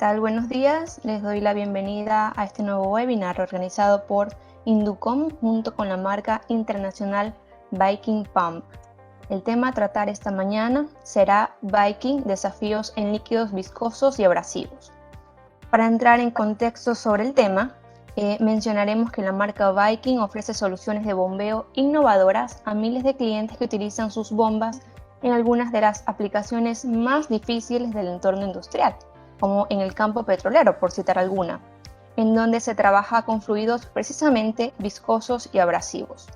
tal? Buenos días. Les doy la bienvenida a este nuevo webinar organizado por Inducom junto con la marca internacional Viking Pump. El tema a tratar esta mañana será Viking, desafíos en líquidos viscosos y abrasivos. Para entrar en contexto sobre el tema, mencionaremos que la marca Viking ofrece soluciones de bombeo innovadoras a miles de clientes que utilizan sus bombas en algunas de las aplicaciones más difíciles del entorno industrial, como en el campo petrolero, por citar alguna, en donde se trabaja con fluidos precisamente viscosos y abrasivos.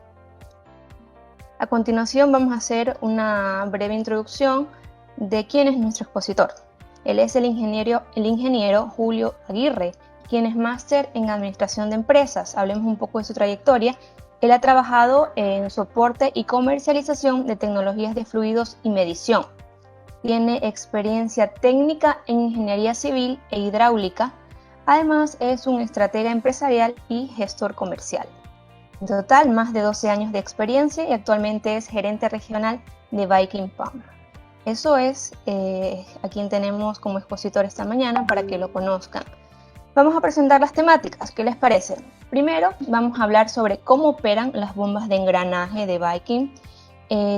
A continuación vamos a hacer una breve introducción de quién es nuestro expositor. Él es el ingeniero Julio Aguirre, quien es máster en Administración de Empresas. Hablemos un poco de su trayectoria. Él ha trabajado en soporte y comercialización de tecnologías de fluidos y medición. Tiene experiencia técnica en ingeniería civil e hidráulica. Además, es un estratega empresarial y gestor comercial. En total, más de 12 años de experiencia y actualmente es gerente regional de Viking Pump. Eso es a quien tenemos como expositor esta mañana para que lo conozcan. Vamos a presentar las temáticas, ¿qué les parece? Primero, vamos a hablar sobre cómo operan las bombas de engranaje de Viking,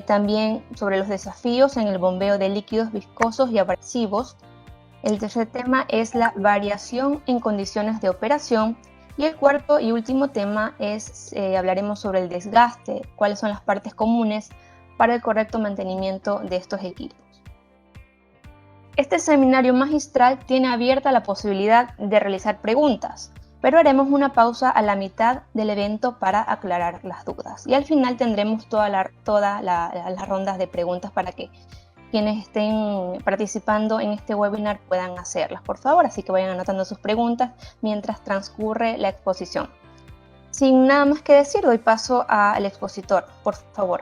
también sobre los desafíos en el bombeo de líquidos viscosos y abrasivos. El tercer tema es la variación en condiciones de operación. Y el cuarto y último tema es, hablaremos sobre el desgaste, cuáles son las partes comunes para el correcto mantenimiento de estos equipos. Este seminario magistral tiene abierta la posibilidad de realizar preguntas, pero haremos una pausa a la mitad del evento para aclarar las dudas. Y al final tendremos todas las rondas de preguntas para que quienes estén participando en este webinar puedan hacerlas, por favor. Así que vayan anotando sus preguntas mientras transcurre la exposición. Sin nada más que decir, doy paso al expositor, por favor.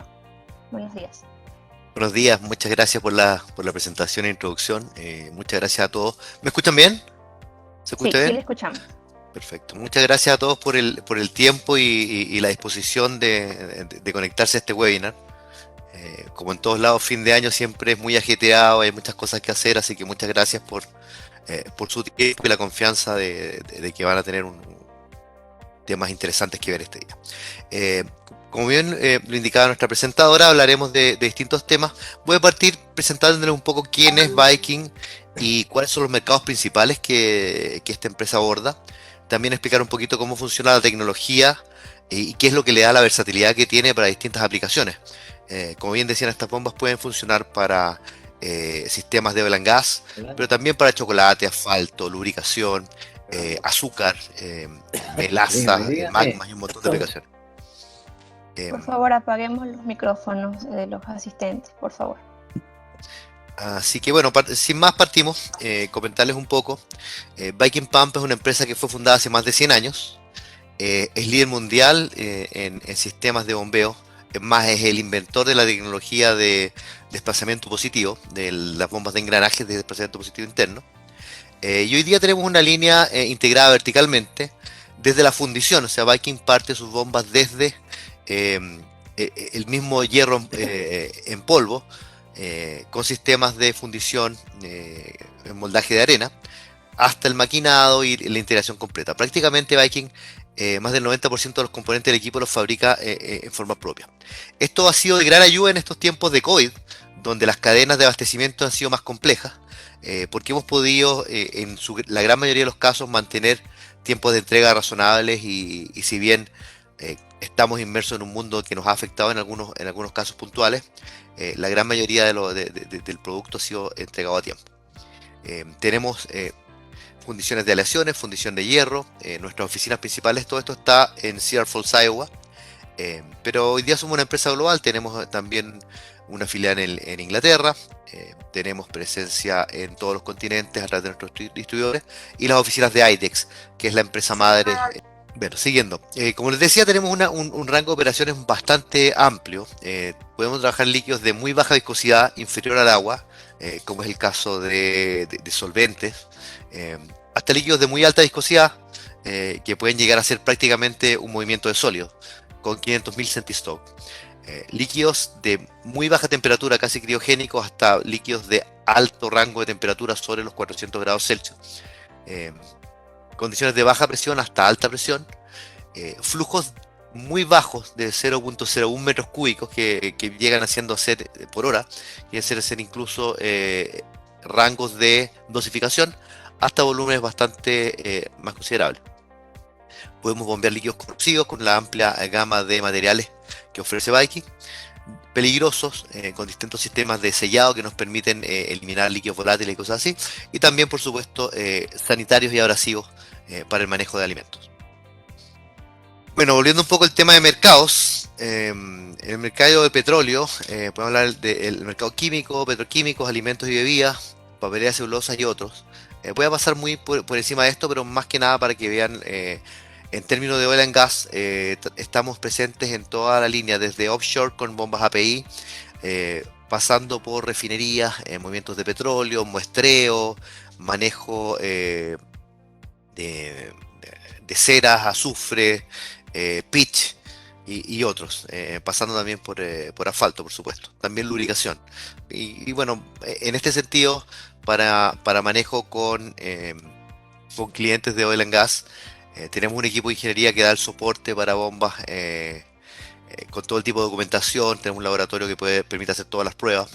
Buenos días. Buenos días, muchas gracias por la presentación e introducción. Muchas gracias a todos. ¿Me escuchan bien? ¿Se escucha bien? Sí, le escuchamos. Perfecto. Muchas gracias a todos por el tiempo y la disposición de conectarse a este webinar. Como en todos lados, fin de año siempre es muy ajetreado, hay muchas cosas que hacer, así que muchas gracias por su tiempo y la confianza de que van a tener temas interesantes que ver este día. Como bien lo indicaba nuestra presentadora, hablaremos de distintos temas. Voy a partir presentándoles un poco quién es Viking y cuáles son los mercados principales que esta empresa aborda. También explicar un poquito cómo funciona la tecnología y qué es lo que le da la versatilidad que tiene para distintas aplicaciones. Como bien decían, estas bombas pueden funcionar para sistemas de oil and gas, pero también para chocolate, asfalto, lubricación, azúcar, melaza, magmas y un montón de aplicaciones. Por favor, apaguemos los micrófonos de los asistentes, por favor. Así que bueno, sin más partimos, comentarles un poco. Viking Pump es una empresa que fue fundada hace más de 100 años, es líder mundial en sistemas de bombeo, es más, es el inventor de la tecnología de desplazamiento positivo, de las bombas de engranajes de desplazamiento positivo interno. Y hoy día tenemos una línea integrada verticalmente desde la fundición, o sea, Viking parte sus bombas desde el mismo hierro en polvo, con sistemas de fundición en moldaje de arena, hasta el maquinado y la integración completa. Prácticamente Viking, más del 90% de los componentes del equipo los fabrica en forma propia. Esto ha sido de gran ayuda en estos tiempos de COVID, donde las cadenas de abastecimiento han sido más complejas, porque hemos podido, la gran mayoría de los casos, mantener tiempos de entrega razonables y si bien estamos inmersos en un mundo que nos ha afectado en algunos casos puntuales, la gran mayoría del producto ha sido entregado a tiempo. Tenemos fundiciones de aleaciones, fundición de hierro, nuestras oficinas principales, todo esto está en Cedar Falls, Iowa, pero hoy día somos una empresa global, tenemos también una filial en Inglaterra, tenemos presencia en todos los continentes a través de nuestros distribuidores y las oficinas de IDEX, que es la empresa madre. Bueno, siguiendo, como les decía, tenemos un rango de operaciones bastante amplio. Podemos trabajar líquidos de muy baja viscosidad, inferior al agua, como es el caso de solventes, hasta líquidos de muy alta viscosidad, que pueden llegar a ser prácticamente un movimiento de sólido, con 500.000 centistoke. Líquidos de muy baja temperatura, casi criogénicos, hasta líquidos de alto rango de temperatura sobre los 400 grados Celsius. eh, condiciones de baja presión hasta alta presión, flujos muy bajos de 0.01 metros cúbicos que llegan haciendo ser por hora, y ser incluso rangos de dosificación hasta volúmenes bastante más considerables. Podemos bombear líquidos corrosivos con la amplia gama de materiales que ofrece Viking, peligrosos, con distintos sistemas de sellado que nos permiten eliminar líquidos volátiles y cosas así, y también, por supuesto, sanitarios y abrasivos para el manejo de alimentos. Bueno, volviendo un poco al tema de mercados, el mercado de petróleo, podemos hablar del mercado químico, petroquímicos, alimentos y bebidas, papelería, celulosa y otros. Voy a pasar muy por encima de esto, pero más que nada para que vean, en términos de oil and gas, estamos presentes en toda la línea, desde offshore con bombas API, pasando por refinerías, movimientos de petróleo, muestreo, manejo de ceras, azufre, pitch y otros, pasando también por asfalto, por supuesto, también lubricación. Y bueno, en este sentido, para manejo con clientes de oil and gas, tenemos un equipo de ingeniería que da el soporte para bombas con todo el tipo de documentación, tenemos un laboratorio que permite hacer todas las pruebas.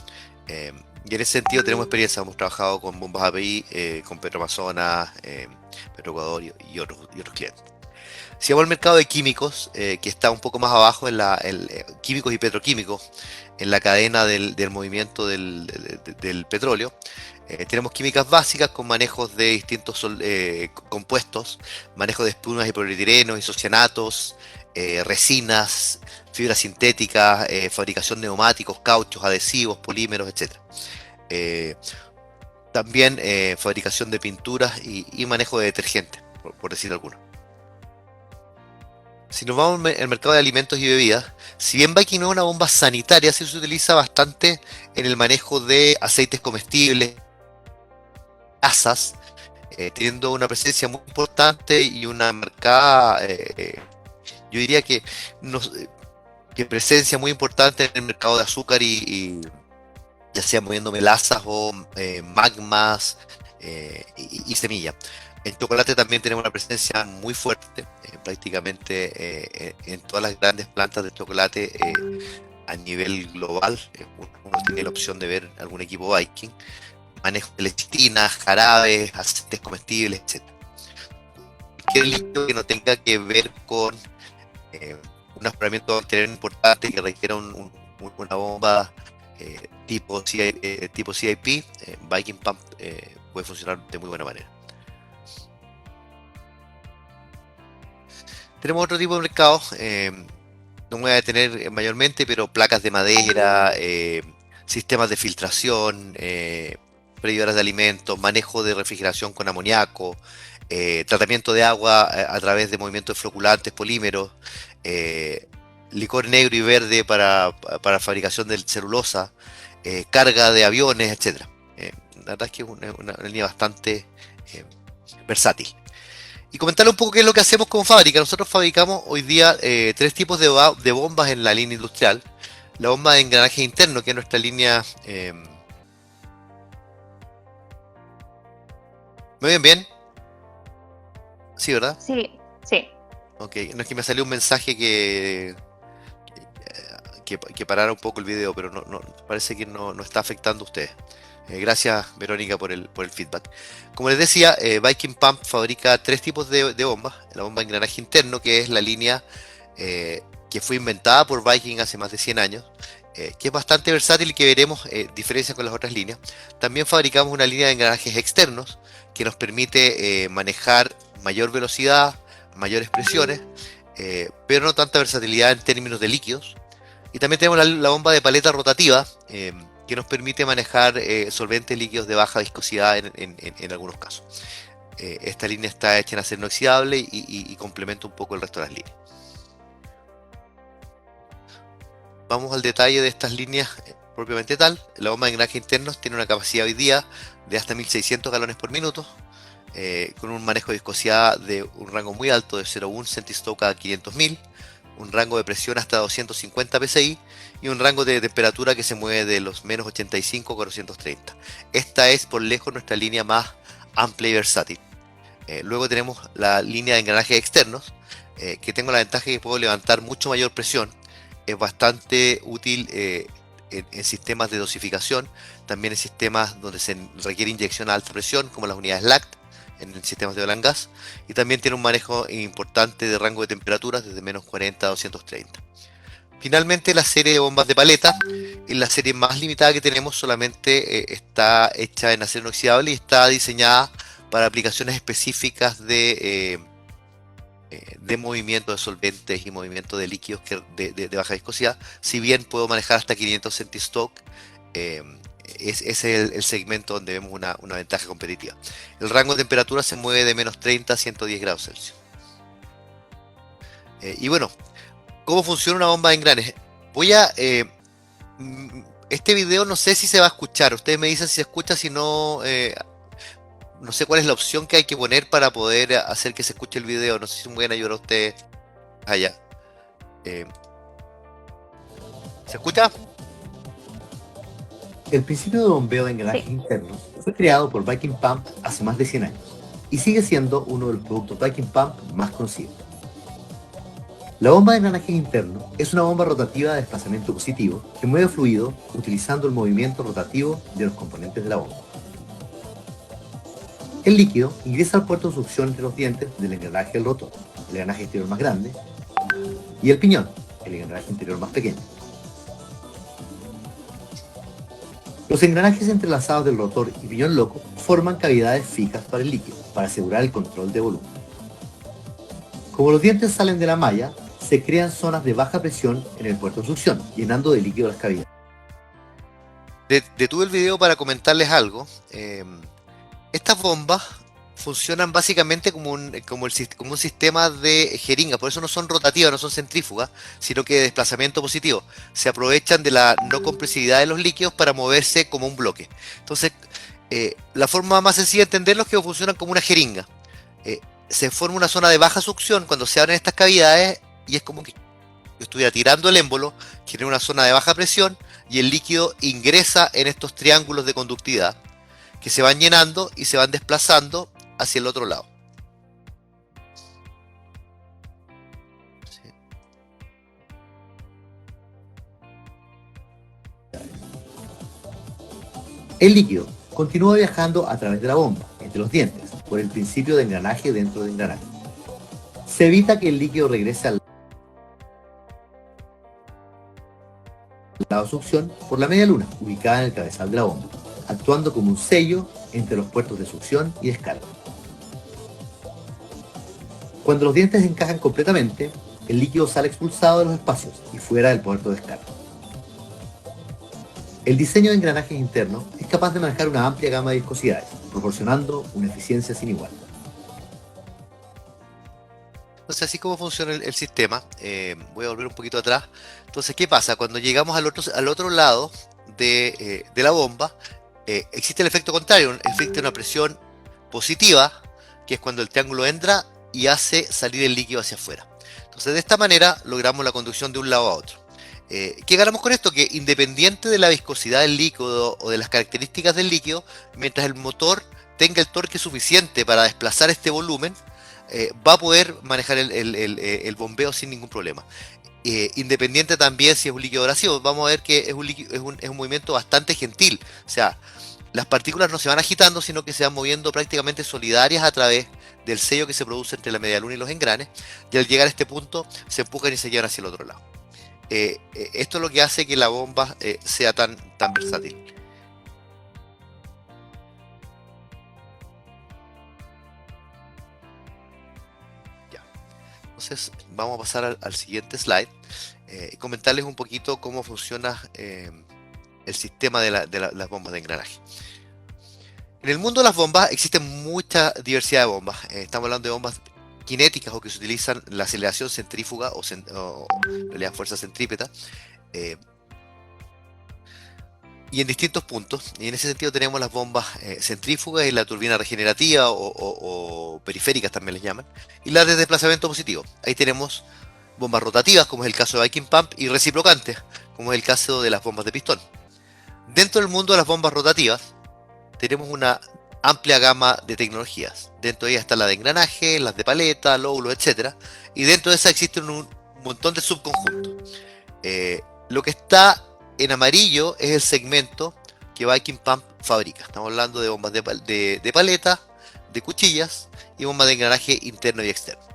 Y en ese sentido tenemos experiencia, hemos trabajado con bombas API, con Petroamazonas, Petroecuador y otros clientes. Si vamos al mercado de químicos, que está un poco más abajo, químicos y petroquímicos, en la cadena del movimiento del petróleo, tenemos químicas básicas con manejos de distintos compuestos, manejo de espumas y polietileno, isocianatos, resinas, fibras sintéticas, fabricación de neumáticos, cauchos, adhesivos, polímeros, etc. También fabricación de pinturas y manejo de detergentes, por decir alguno. Si nos vamos al mercado de alimentos y bebidas, si bien Viking no es una bomba sanitaria, sí se utiliza bastante en el manejo de aceites comestibles, grasas, teniendo una presencia muy importante y una marcada, yo diría que presencia muy importante en el mercado de azúcar y ya sea moviendo melazas o magmas y semillas. En chocolate también tenemos una presencia muy fuerte, prácticamente en todas las grandes plantas de chocolate a nivel global. Uno tiene la opción de ver algún equipo Viking, manejo de lecitina, jarabes, aceites comestibles, etc. Cualquier líquido que no tenga que ver con un aseguramiento bacteriano importante que requiera una bomba tipo CIP, Viking Pump puede funcionar de muy buena manera. Tenemos otro tipo de mercados, no me voy a detener mayormente, pero placas de madera, sistemas de filtración, freidoras de alimentos, manejo de refrigeración con amoníaco, tratamiento de agua a través de movimientos de floculantes, polímeros, licor negro y verde para fabricación de celulosa, carga de aviones, etc. La verdad es que es una línea bastante versátil. Y comentarle un poco qué es lo que hacemos como fábrica. Nosotros fabricamos hoy día 3 tipos de bombas en la línea industrial. La bomba de engranaje interno, que es nuestra línea... ¿Me oyen bien? Sí, ¿verdad? Sí, sí. Ok, no, es que me salió un mensaje que parara un poco el video, pero no parece que no está afectando a ustedes. Gracias, Verónica, por el feedback. Como les decía, Viking Pump fabrica 3 tipos de bombas. La bomba de engranaje interno, que es la línea que fue inventada por Viking hace más de 100 años, que es bastante versátil y que veremos diferencias con las otras líneas. También fabricamos una línea de engranajes externos que nos permite manejar mayor velocidad, mayores presiones, pero no tanta versatilidad en términos de líquidos. Y también tenemos la bomba de paleta rotativa, que nos permite manejar solventes líquidos de baja viscosidad en algunos casos. Esta línea está hecha en acero inoxidable y complementa un poco el resto de las líneas. Vamos al detalle de estas líneas propiamente tal. La bomba de engranaje internos tiene una capacidad hoy día de hasta 1600 galones por minuto, con un manejo de viscosidad de un rango muy alto de 0,1 centistoke a 500.000, un rango de presión hasta 250 psi y un rango de temperatura que se mueve de los menos 85 a 430. Esta es por lejos nuestra línea más amplia y versátil. Luego tenemos la línea de engranajes externos, que tengo la ventaja de que puedo levantar mucho mayor presión. Es bastante útil en sistemas de dosificación, también en sistemas donde se requiere inyección a alta presión, como las unidades LACT, en sistemas de oil and gas, y también tiene un manejo importante de rango de temperaturas desde menos 40 a 230. Finalmente, la serie de bombas de paleta es la serie más limitada que tenemos, solamente está hecha en acero inoxidable y está diseñada para aplicaciones específicas de movimiento de solventes y movimiento de líquidos de baja viscosidad. Si bien puedo manejar hasta 500 centistock, ese es el segmento donde vemos una ventaja competitiva. El rango de temperatura se mueve de menos 30 a 110 grados Celsius. Y bueno, ¿cómo funciona una bomba de engranes? Este video no sé si se va a escuchar. Ustedes me dicen si se escucha, si no... no sé cuál es la opción que hay que poner para poder hacer que se escuche el video. No sé si me pueden ayudar a ustedes allá. ¿Se escucha? El principio de bombeo de engranajes internos fue creado por Viking Pump hace más de 100 años y sigue siendo uno de los productos Viking Pump más conocidos. La bomba de engranajes internos es una bomba rotativa de desplazamiento positivo que mueve fluido utilizando el movimiento rotativo de los componentes de la bomba. El líquido ingresa al puerto de succión entre los dientes del engranaje del rotor, el engranaje exterior más grande, y el piñón, el engranaje interior más pequeño. Los engranajes entrelazados del rotor y piñón loco forman cavidades fijas para el líquido, para asegurar el control de volumen. Como los dientes salen de la malla, se crean zonas de baja presión en el puerto de succión, llenando de líquido las cavidades. Detuve el video para comentarles algo. Estas bombas funcionan básicamente como un sistema de jeringa, por eso no son rotativas, no son centrífugas, sino que de desplazamiento positivo. Se aprovechan de la no compresividad de los líquidos para moverse como un bloque. Entonces, la forma más sencilla de entenderlo es que funcionan como una jeringa. Se forma una zona de baja succión cuando se abren estas cavidades y es como que yo estuviera tirando el émbolo, genera una zona de baja presión y el líquido ingresa en estos triángulos de conductividad que se van llenando y se van desplazando hacia el otro lado. Sí. El líquido continúa viajando a través de la bomba, entre los dientes, por el principio de engranaje dentro de engranaje. Se evita que el líquido regrese al lado de succión por la media luna, ubicada en el cabezal de la bomba, actuando como un sello entre los puertos de succión y descarga. Cuando los dientes encajan completamente, el líquido sale expulsado de los espacios y fuera del puerto de descarga. El diseño de engranajes internos es capaz de manejar una amplia gama de viscosidades, proporcionando una eficiencia sin igual. Entonces, así como funciona el sistema, voy a volver un poquito atrás. Entonces, ¿qué pasa? Cuando llegamos al otro lado de la bomba, existe el efecto contrario, existe una presión positiva, que es cuando el triángulo entra y hace salir el líquido hacia afuera. Entonces, de esta manera logramos la conducción de un lado a otro. ¿Qué ganamos con esto? Que independiente de la viscosidad del líquido o de las características del líquido, mientras el motor tenga el torque suficiente para desplazar este volumen, va a poder manejar el bombeo sin ningún problema. Independiente también si es un líquido abrasivo, vamos a ver que es un movimiento bastante gentil. O sea, las partículas no se van agitando, sino que se van moviendo prácticamente solidarias a través del sello que se produce entre la media luna y los engranes, y al llegar a este punto se empujan y se llevan hacia el otro lado. Esto es lo que hace que la bomba sea tan versátil. Ya. Entonces vamos a pasar al siguiente slide y comentarles un poquito cómo funciona el sistema de las bombas de engranaje. En el mundo de las bombas existe mucha diversidad de bombas. Estamos hablando de bombas cinéticas o que se utilizan la aceleración centrífuga o en realidad fuerza centrípeta, y en distintos puntos. Y en ese sentido tenemos las bombas centrífugas y la turbina regenerativa o periféricas también les llaman, y las de desplazamiento positivo. Ahí tenemos bombas rotativas, como es el caso de Viking Pump, y reciprocantes, como es el caso de las bombas de pistón. Dentro del mundo de las bombas rotativas tenemos una amplia gama de tecnologías. Dentro de ellas está la de engranaje, las de paleta, lóbulos, etcétera. Y dentro de esa existen un montón de subconjuntos. Lo que está en amarillo es el segmento que Viking Pump fabrica. Estamos hablando de bombas de paleta, de cuchillas y bombas de engranaje interno y externo.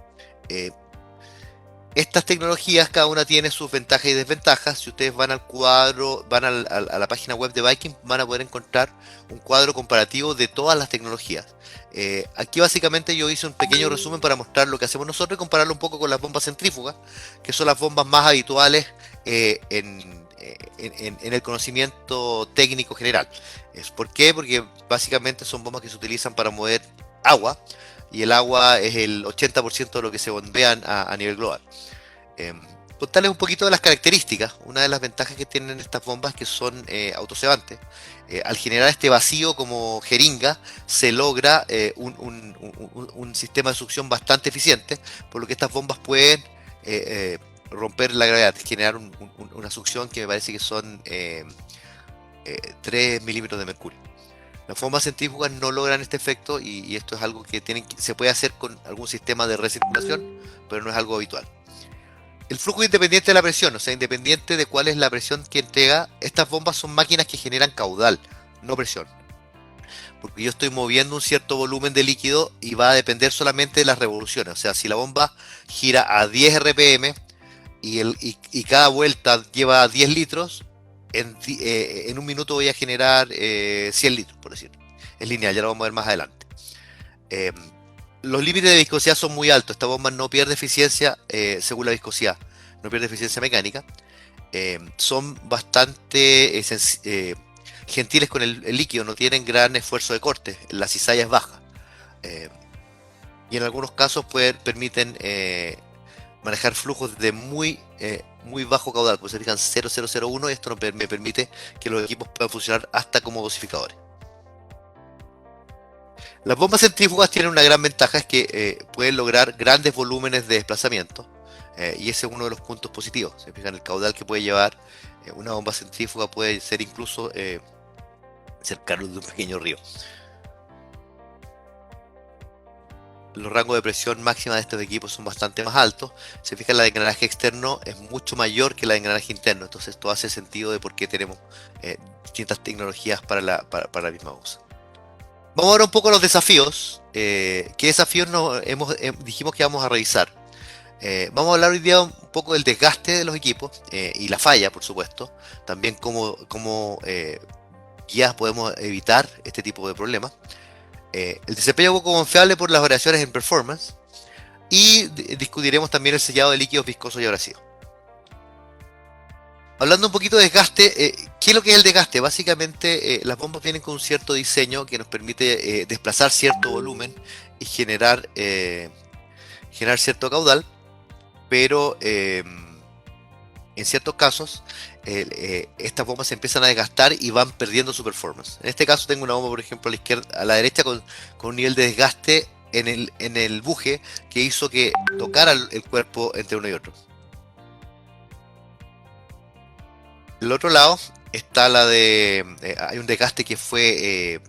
Estas tecnologías, cada una tiene sus ventajas y desventajas. Si ustedes van al cuadro, van a la página web de Viking, van a poder encontrar un cuadro comparativo de todas las tecnologías. Aquí básicamente yo hice un pequeño resumen para mostrar lo que hacemos nosotros y compararlo un poco con las bombas centrífugas, que son las bombas más habituales en el conocimiento técnico general. ¿Por qué? Porque básicamente son bombas que se utilizan para mover agua, y el agua es el 80% de lo que se bombean a nivel global. Contarles un poquito de las características. Una de las ventajas que tienen estas bombas es que son autocebantes. Al generar este vacío como jeringa, se logra un sistema de succión bastante eficiente, por lo que estas bombas pueden romper la gravedad, generar una succión que me parece que son 3 milímetros de mercurio. Las bombas centrífugas no logran este efecto, y esto es algo que se puede hacer con algún sistema de recirculación, pero no es algo habitual. El flujo es independiente de la presión, o sea, independiente de cuál es la presión que entrega. Estas bombas son máquinas que generan caudal, no presión. Porque yo estoy moviendo un cierto volumen de líquido y va a depender solamente de las revoluciones. O sea, si la bomba gira a 10 RPM y cada vuelta lleva 10 litros, en un minuto voy a generar 100 litros, por decirlo. Es lineal, ya lo vamos a ver más adelante. Los límites de viscosidad son muy altos. Esta bomba no pierde eficiencia según la viscosidad, no pierde eficiencia mecánica. Son bastante gentiles con el líquido, no tienen gran esfuerzo de corte, la cizalla es baja. Y en algunos casos permiten manejar flujos de muy bajo caudal, pues se fijan 0,001, y esto me permite que los equipos puedan funcionar hasta como dosificadores. Las bombas centrífugas tienen una gran ventaja, es que pueden lograr grandes volúmenes de desplazamiento, y ese es uno de los puntos positivos. Se fijan el caudal que puede llevar una bomba centrífuga, puede ser incluso cercano de un pequeño río. Los rangos de presión máxima de estos equipos son bastante más altos. Se fijan, la de engranaje externo es mucho mayor que la de engranaje interno, entonces esto hace sentido de por qué tenemos distintas tecnologías para la misma uso. Vamos ahora un poco a los desafíos. ¿Qué desafíos dijimos que vamos a revisar? Vamos a hablar hoy día un poco del desgaste de los equipos y la falla, por supuesto. También cómo guías podemos evitar este tipo de problemas. El desempeño poco confiable por las variaciones en performance. Y discutiremos también el sellado de líquidos viscosos y abrasivos. Hablando un poquito de desgaste, ¿qué es lo que es el desgaste? Básicamente las bombas vienen con un cierto diseño que nos permite desplazar cierto volumen y generar cierto caudal, pero en ciertos casos estas bombas se empiezan a desgastar y van perdiendo su performance. En este caso tengo una bomba, por ejemplo, a la derecha con un nivel de desgaste en el buje que hizo que tocara el cuerpo entre uno y otro. Del otro lado está hay un desgaste que fue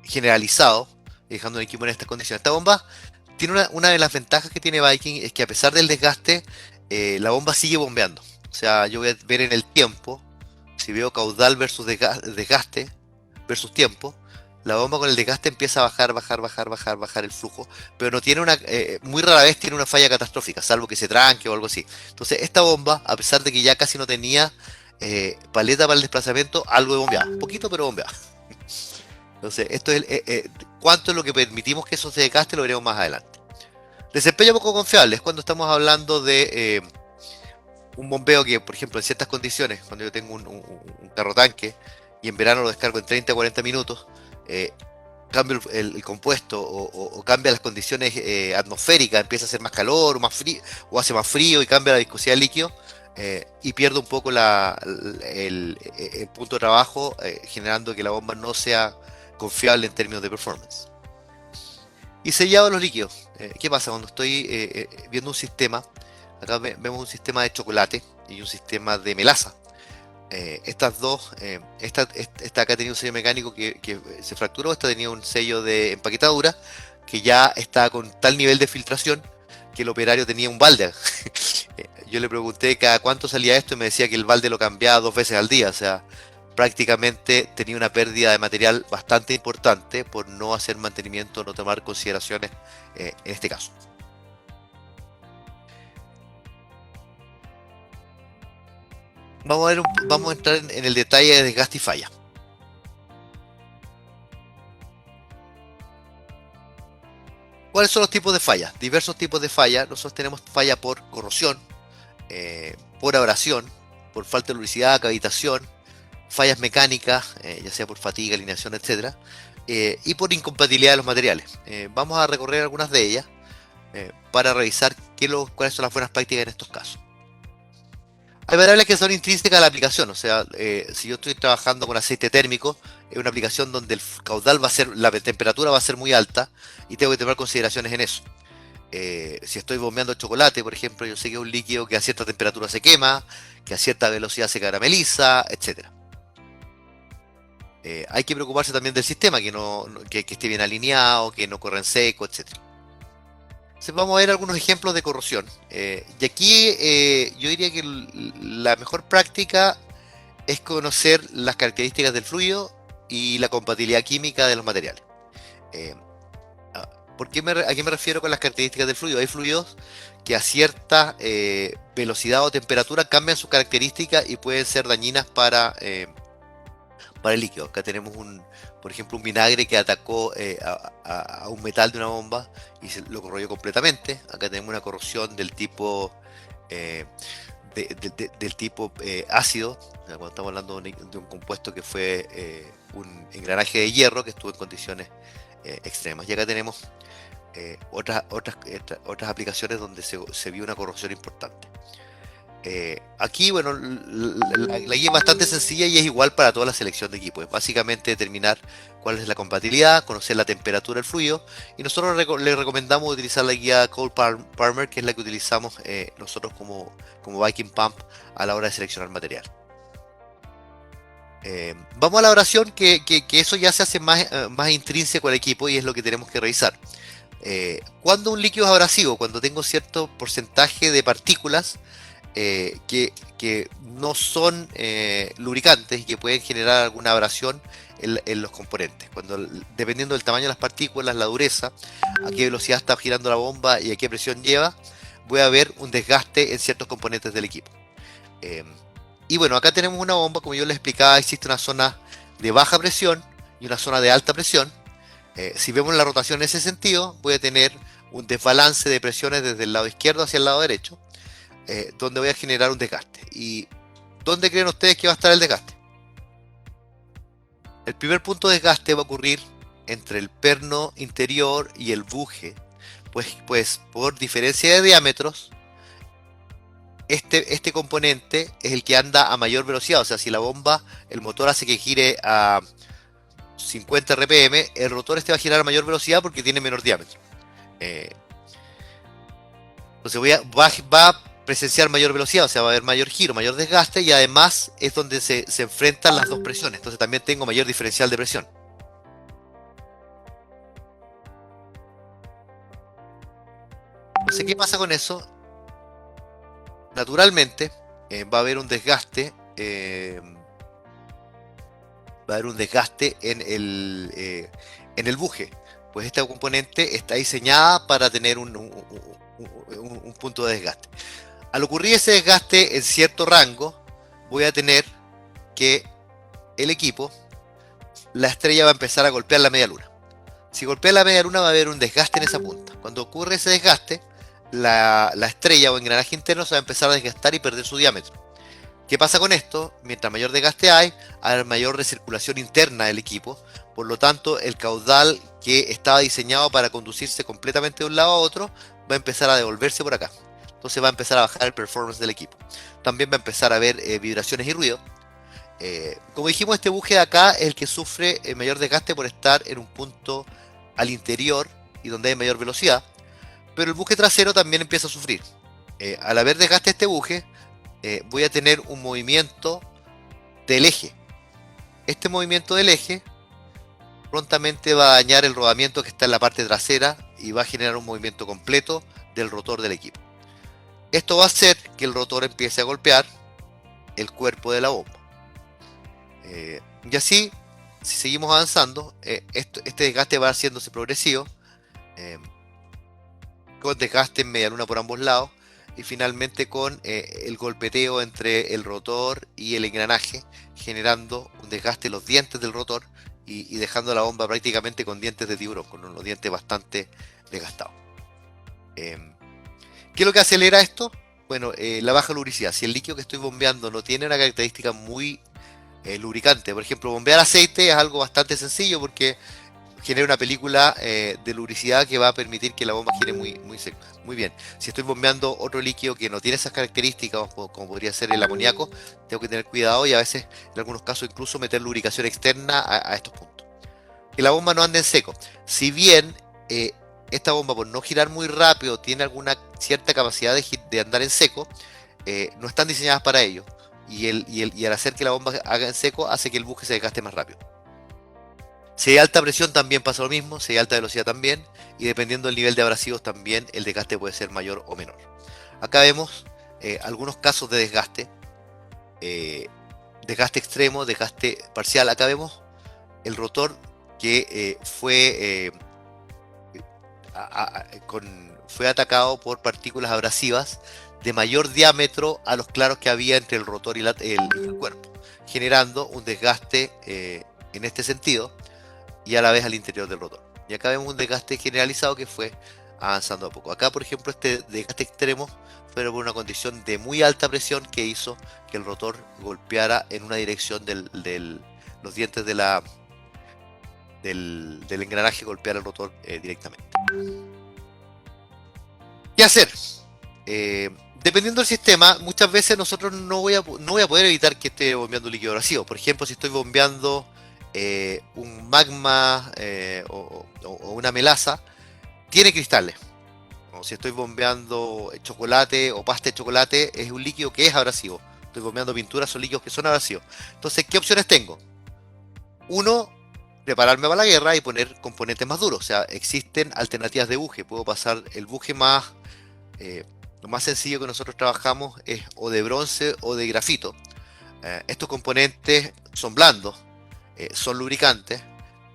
generalizado, dejando el equipo en estas condiciones. Esta bomba tiene una de las ventajas que tiene Viking, es que a pesar del desgaste, la bomba sigue bombeando. O sea, yo voy a ver en el tiempo, si veo caudal versus desgaste versus tiempo, la bomba con el desgaste empieza a bajar el flujo, pero no tiene muy rara vez tiene una falla catastrófica, salvo que se tranque o algo así. Entonces esta bomba, a pesar de que ya casi no tenía paleta para el desplazamiento, algo de bombeaba, un poquito, pero bombeaba. Entonces esto es cuánto es lo que permitimos que eso se desgaste, lo veremos más adelante. Desempeño poco confiable es cuando estamos hablando de un bombeo que, por ejemplo, en ciertas condiciones, cuando yo tengo un carro tanque y en verano lo descargo en 30 a 40 minutos, cambio el compuesto o cambia las condiciones atmosféricas, empieza a hacer más calor o más frío, o hace más frío y cambia la viscosidad del líquido, y pierdo un poco el punto de trabajo, generando que la bomba no sea confiable en términos de performance. Y sellado los líquidos. ¿Qué pasa cuando estoy viendo un sistema? Acá vemos un sistema de chocolate y un sistema de melaza. Estas dos, esta acá tenía un sello mecánico que se fracturó, esta tenía un sello de empaquetadura que ya está con tal nivel de filtración que el operario tenía un balde. Yo le pregunté cada cuánto salía esto y me decía que el balde lo cambiaba 2 veces al día, o sea, prácticamente tenía una pérdida de material bastante importante por no hacer mantenimiento, no tomar consideraciones en este caso. Vamos a entrar en el detalle de desgaste y falla. ¿Cuáles son los tipos de fallas? Diversos tipos de fallas. Nosotros tenemos falla por corrosión, por abrasión, por falta de lubricidad, cavitación, fallas mecánicas, ya sea por fatiga, alineación, etcétera, y por incompatibilidad de los materiales. Vamos a recorrer algunas de ellas para revisar cuáles son las buenas prácticas en estos casos. Hay variables que son intrínsecas a la aplicación, o sea, si yo estoy trabajando con aceite térmico, es una aplicación donde el caudal va a ser, la temperatura va a ser muy alta y tengo que tomar consideraciones en eso. Si estoy bombeando chocolate, por ejemplo, yo sé que es un líquido que a cierta temperatura se quema, que a cierta velocidad se carameliza, etc. Hay que preocuparse también del sistema, que esté bien alineado, que no corra en seco, etc. Entonces vamos a ver algunos ejemplos de corrosión. Y aquí yo diría que la mejor práctica es conocer las características del fluido y la compatibilidad química de los materiales. ¿A qué me refiero con las características del fluido? Hay fluidos que a cierta velocidad o temperatura cambian sus características y pueden ser dañinas para el líquido. Acá tenemos por ejemplo, un vinagre que atacó a un metal de una bomba y lo corroyó completamente. Acá tenemos una corrosión del tipo ácido, cuando estamos hablando de un compuesto que fue un engranaje de hierro que estuvo en condiciones extremas. Y acá tenemos otras aplicaciones donde se vio una corrosión importante. Aquí, bueno, la guía es bastante sencilla y es igual para toda la selección de equipos. Es básicamente determinar cuál es la compatibilidad, conocer la temperatura del fluido, y nosotros le recomendamos utilizar la guía Cole-Parmer, que es la que utilizamos nosotros como Viking Pump a la hora de seleccionar material. Vamos a la oración, que eso ya se hace más intrínseco al equipo y es lo que tenemos que revisar. Cuando un líquido es abrasivo, cuando tengo cierto porcentaje de partículas que no son lubricantes y que pueden generar alguna abrasión en los componentes. Dependiendo del tamaño de las partículas, la dureza, a qué velocidad está girando la bomba y a qué presión lleva, voy a ver un desgaste en ciertos componentes del equipo. Y bueno, acá tenemos una bomba, como yo les explicaba, existe una zona de baja presión y una zona de alta presión. Si vemos la rotación en ese sentido, voy a tener un desbalance de presiones desde el lado izquierdo hacia el lado derecho, donde voy a generar un desgaste. ¿Y dónde creen ustedes que va a estar el desgaste? El primer punto de desgaste va a ocurrir entre el perno interior y el buje, pues por diferencia de diámetros, este componente es el que anda a mayor velocidad. O sea, si la bomba, el motor hace que gire a 50 RPM, el rotor va a girar a mayor velocidad porque tiene menor diámetro. Entonces va a presenciar mayor velocidad, o sea, va a haber mayor giro, mayor desgaste, y además es donde se enfrentan las dos presiones. Entonces también tengo mayor diferencial de presión. Entonces, ¿qué pasa con eso? Naturalmente va a haber un desgaste. Va a haber un desgaste en el buje, pues esta componente está diseñada para tener un punto de desgaste. Al ocurrir ese desgaste en cierto rango, voy a tener que el equipo, la estrella va a empezar a golpear la media luna. Si golpea la media luna, va a haber un desgaste en esa punta. Cuando ocurre ese desgaste, la estrella o engranaje interno se va a empezar a desgastar y perder su diámetro. ¿Qué pasa con esto? Mientras mayor desgaste hay mayor recirculación interna del equipo. Por lo tanto, el caudal que estaba diseñado para conducirse completamente de un lado a otro va a empezar a devolverse por acá. Entonces va a empezar a bajar el performance del equipo. También va a empezar a haber vibraciones y ruido. Como dijimos, este buje de acá es el que sufre mayor desgaste por estar en un punto al interior y donde hay mayor velocidad. Pero el buje trasero también empieza a sufrir. Al haber desgaste de este buje, voy a tener un movimiento del eje. Este movimiento del eje prontamente va a dañar el rodamiento que está en la parte trasera y va a generar un movimiento completo del rotor del equipo. Esto va a hacer que el rotor empiece a golpear el cuerpo de la bomba. Y así, si seguimos avanzando, este desgaste va haciéndose progresivo, con desgaste en media luna por ambos lados, y finalmente con el golpeteo entre el rotor y el engranaje, generando un desgaste en los dientes del rotor y dejando la bomba prácticamente con dientes de tiburón, con unos dientes bastante desgastados. ¿Qué es lo que acelera esto? Bueno, la baja lubricidad. Si el líquido que estoy bombeando no tiene una característica muy lubricante, por ejemplo, bombear aceite es algo bastante sencillo porque genera una película de lubricidad que va a permitir que la bomba gire muy bien. Si estoy bombeando otro líquido que no tiene esas características, como podría ser el amoníaco, tengo que tener cuidado y a veces, en algunos casos, incluso meter lubricación externa a estos puntos. Que la bomba no ande en seco. Si bien esta bomba, por no girar muy rápido, tiene alguna cierta capacidad de andar en seco, no están diseñadas para ello. Y al hacer que la bomba haga en seco, hace que el buje se desgaste más rápido. Si hay alta presión también pasa lo mismo, si hay alta velocidad también, y dependiendo del nivel de abrasivos también el desgaste puede ser mayor o menor. Acá vemos algunos casos de desgaste, desgaste extremo, desgaste parcial. Acá vemos el rotor que fue atacado por partículas abrasivas de mayor diámetro a los claros que había entre el rotor y el cuerpo, generando un desgaste en este sentido y a la vez al interior del rotor. Y acá vemos un desgaste generalizado que fue avanzando a poco. Acá, por ejemplo, este desgaste extremo fue por una condición de muy alta presión que hizo que el rotor golpeara en una dirección los dientes del engranaje, golpeara el rotor directamente. ¿Qué hacer? Dependiendo del sistema, muchas veces nosotros no voy a poder evitar que esté bombeando un líquido abrasivo. Por ejemplo, si estoy bombeando un magma o una melaza, tiene cristales. O si estoy bombeando chocolate o pasta de chocolate, es un líquido que es abrasivo. Estoy bombeando pinturas, son líquidos que son abrasivos. Entonces, ¿qué opciones tengo? Uno, prepararme para la guerra y poner componentes más duros. O sea, existen alternativas de buje. Puedo pasar el buje lo más sencillo que nosotros trabajamos es o de bronce o de grafito. Estos componentes son blandos, son lubricantes,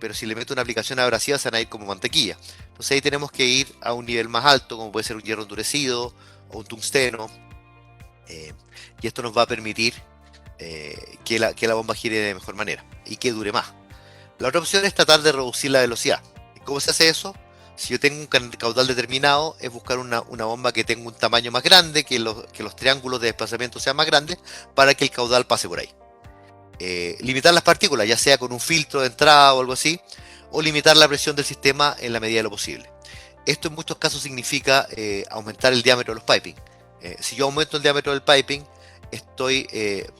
pero si le meto una aplicación abrasiva se van a ir como mantequilla. Entonces ahí tenemos que ir a un nivel más alto, como puede ser un hierro endurecido o un tungsteno, y esto nos va a permitir que la bomba gire de mejor manera y que dure más. La otra opción es tratar de reducir la velocidad. ¿Cómo se hace eso? Si yo tengo un caudal determinado, es buscar una bomba que tenga un tamaño más grande, que los triángulos de desplazamiento sean más grandes, para que el caudal pase por ahí. Limitar las partículas, ya sea con un filtro de entrada o algo así, o limitar la presión del sistema en la medida de lo posible. Esto en muchos casos significa aumentar el diámetro de los piping. Si yo aumento el diámetro del piping,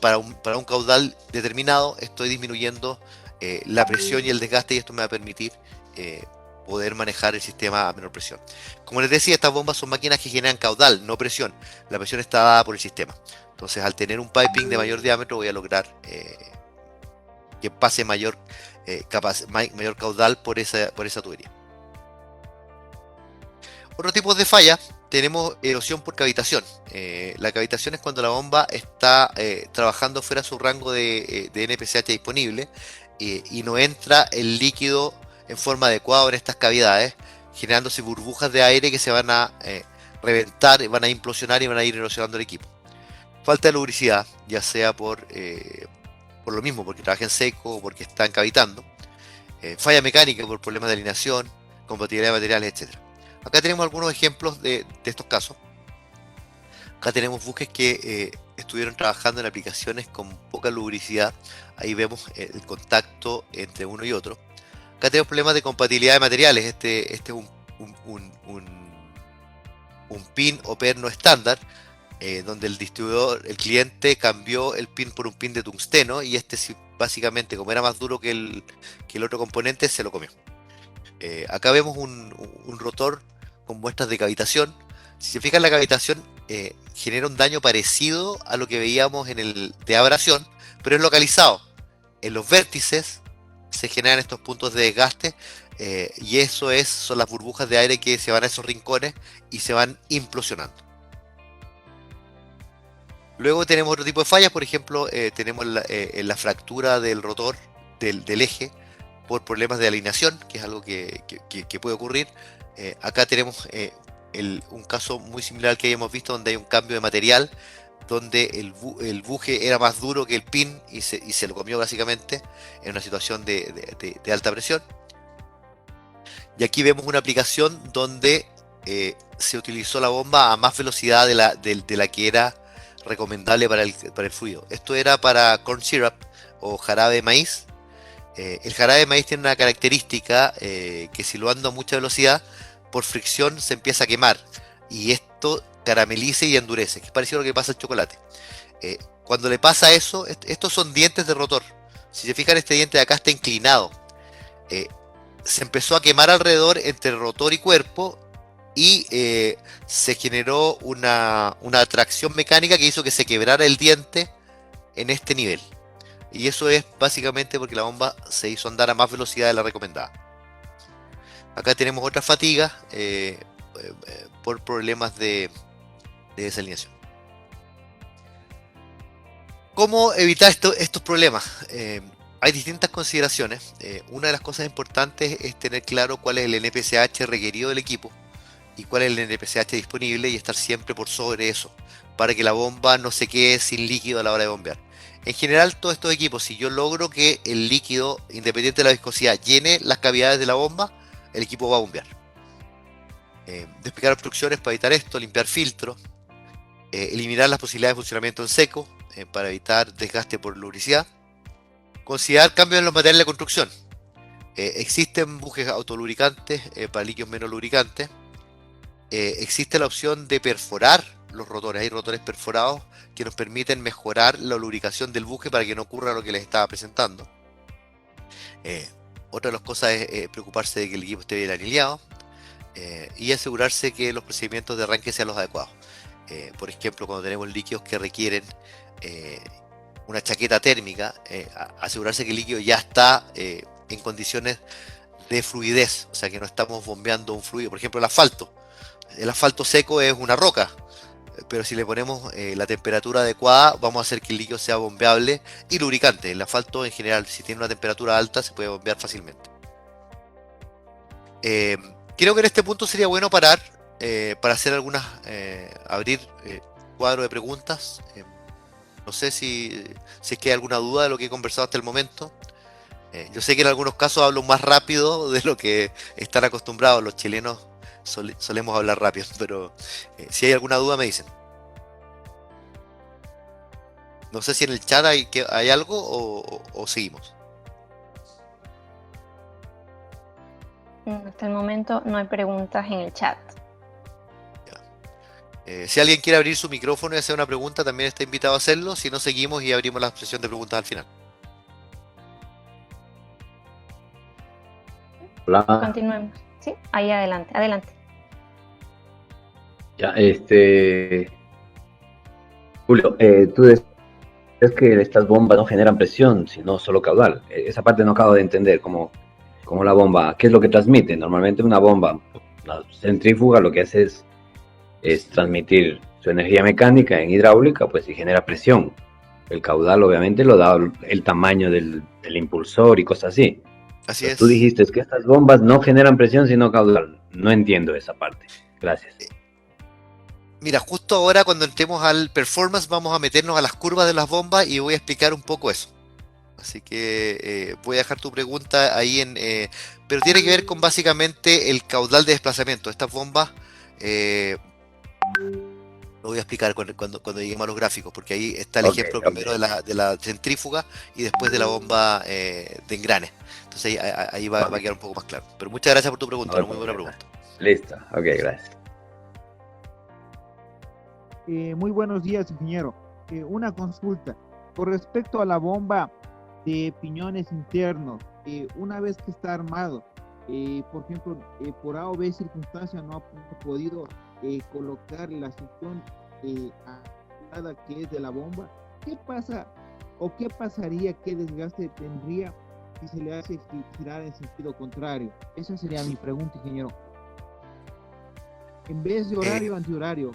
para un caudal determinado, estoy disminuyendo la presión y el desgaste, y esto me va a permitir poder manejar el sistema a menor presión. Como les decía, estas bombas son máquinas que generan caudal, no presión. La presión está dada por el sistema. Entonces, al tener un piping de mayor diámetro, voy a lograr que pase mayor caudal por esa tubería. Otro tipo de falla, tenemos erosión por cavitación. La cavitación es cuando la bomba está trabajando fuera de su rango de NPCH disponible y no entra el líquido en forma adecuada en estas cavidades, generándose burbujas de aire que se van a reventar, van a implosionar y van a ir erosionando el equipo. Falta de lubricidad, ya sea por lo mismo, porque trabaja en seco o porque están cavitando. Falla mecánica por problemas de alineación, compatibilidad de materiales, etc. Acá tenemos algunos ejemplos de estos casos. Acá tenemos buques que estuvieron trabajando en aplicaciones con poca lubricidad. Ahí vemos el contacto entre uno y otro. Acá tenemos problemas de compatibilidad de materiales. Este es un pin o perno estándar, donde el cliente cambió el pin por un pin de tungsteno, y básicamente, como era más duro que el otro componente, se lo comió. Acá vemos un rotor con muestras de cavitación. Si se fijan, la cavitación genera un daño parecido a lo que veíamos en el de abrasión, pero es localizado. En los vértices se generan estos puntos de desgaste y eso son las burbujas de aire que se van a esos rincones y se van implosionando. Luego tenemos otro tipo de fallas, por ejemplo, tenemos la fractura del rotor del eje por problemas de alineación, que es algo que puede ocurrir. Acá tenemos un caso muy similar al que habíamos visto, donde hay un cambio de material, donde el buje era más duro que el pin y se lo comió básicamente en una situación de alta presión. Y aquí vemos una aplicación donde se utilizó la bomba a más velocidad de la que era recomendable para el fluido. Esto era para corn syrup o jarabe de maíz. El jarabe de maíz tiene una característica que si lo ando a mucha velocidad, por fricción se empieza a quemar y esto carameliza y endurece, que es parecido a lo que pasa al chocolate. Cuando le pasa eso, estos son dientes de rotor. Si se fijan, este diente de acá está inclinado. Se empezó a quemar alrededor entre rotor y cuerpo y se generó una atracción mecánica que hizo que se quebrara el diente en este nivel. Y eso es básicamente porque la bomba se hizo andar a más velocidad de la recomendada. Acá tenemos otra fatiga por problemas de desalineación. ¿Cómo evitar estos problemas? Hay distintas consideraciones. Una de las cosas importantes es tener claro cuál es el NPCH requerido del equipo y cuál es el NPCH disponible y estar siempre por sobre eso para que la bomba no se quede sin líquido a la hora de bombear. En general, todos estos equipos, si yo logro que el líquido, independiente de la viscosidad, llene las cavidades de la bomba, el equipo va a bombear. Despejar obstrucciones para evitar esto, limpiar filtros, eliminar las posibilidades de funcionamiento en seco para evitar desgaste por lubricidad, considerar cambios en los materiales de construcción. Existen bujes autolubricantes para líquidos menos lubricantes. Existe la opción de perforar los rotores. Hay rotores perforados que nos permiten mejorar la lubricación del buje para que no ocurra lo que les estaba presentando. Otra de las cosas es preocuparse de que el equipo esté bien alineado y asegurarse que los procedimientos de arranque sean los adecuados. Por ejemplo, cuando tenemos líquidos que requieren una chaqueta térmica, asegurarse que el líquido ya está en condiciones de fluidez, o sea que no estamos bombeando un fluido. Por ejemplo, el asfalto. El asfalto seco es una roca, pero si le ponemos la temperatura adecuada, vamos a hacer que el líquido sea bombeable y lubricante. El asfalto en general, si tiene una temperatura alta, se puede bombear fácilmente. Creo que en este punto sería bueno parar para hacer abrir cuadro de preguntas. No sé si es que hay alguna duda de lo que he conversado hasta el momento. Yo sé que en algunos casos hablo más rápido de lo que están acostumbrados los chilenos. Solemos hablar rápido, pero si hay alguna duda me dicen. No sé si en el chat hay algo o seguimos. Hasta el momento no hay preguntas en el chat. Si alguien quiere abrir su micrófono y hacer una pregunta, también está invitado a hacerlo. Si no, seguimos y abrimos la sesión de preguntas al final. Hola. Continuemos. Sí, ahí adelante, adelante. Ya, Julio, tú decías que estas bombas no generan presión, sino solo caudal. Esa parte no acabo de entender, como la bomba, ¿qué es lo que transmite? Normalmente una bomba, una centrífuga, lo que hace es transmitir su energía mecánica en hidráulica, pues y genera presión. El caudal obviamente lo da el tamaño del impulsor y cosas así. Así es. Tú dijiste que estas bombas no generan presión sino caudal. No entiendo esa parte. Gracias. Mira, justo ahora cuando entremos al performance vamos a meternos a las curvas de las bombas y voy a explicar un poco eso. Así que voy a dejar tu pregunta ahí pero tiene que ver con básicamente el caudal de desplazamiento. Estas bombas lo voy a explicar cuando lleguemos a los gráficos, porque ahí está el ejemplo primero de la centrífuga y después de la bomba de engranes. Entonces ahí va a quedar un poco más claro. Pero muchas gracias por tu pregunta, una muy buena pregunta. Listo, ok, gracias. Muy buenos días, ingeniero. Una consulta. Con respecto a la bomba de piñones internos, una vez que está armado, por ejemplo, por A o B circunstancia no ha podido colocar la sección que es de la bomba, ¿qué pasa? ¿O qué pasaría, qué desgaste tendría si se le hace girar en sentido contrario? Esa sería mi pregunta, ingeniero. En vez de horario antihorario,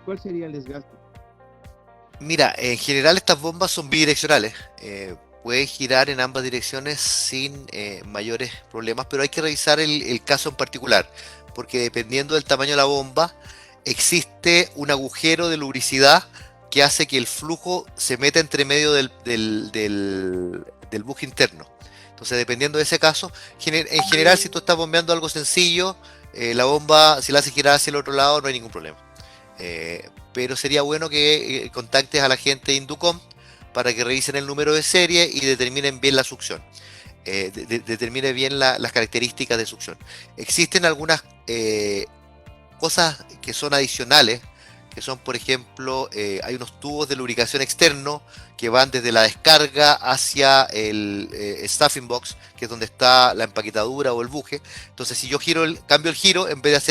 ¿cuál sería el desgaste? Mira, en general estas bombas son bidireccionales. Puede girar en ambas direcciones sin mayores problemas, pero hay que revisar el caso en particular, porque dependiendo del tamaño de la bomba, existe un agujero de lubricidad que hace que el flujo se meta entre medio del buje interno. Entonces, dependiendo de ese caso, en general, si tú estás bombeando algo sencillo, la bomba, si la haces girar hacia el otro lado, no hay ningún problema. Pero sería bueno que contactes a la gente de Inducom para que revisen el número de serie y determinen bien la succión. Determine bien las características de succión. Existen algunas cosas que son adicionales, que son, por ejemplo, hay unos tubos de lubricación externo que van desde la descarga hacia el stuffing box, que es donde está la empaquetadura o el buje. Entonces, si yo cambio el giro, en vez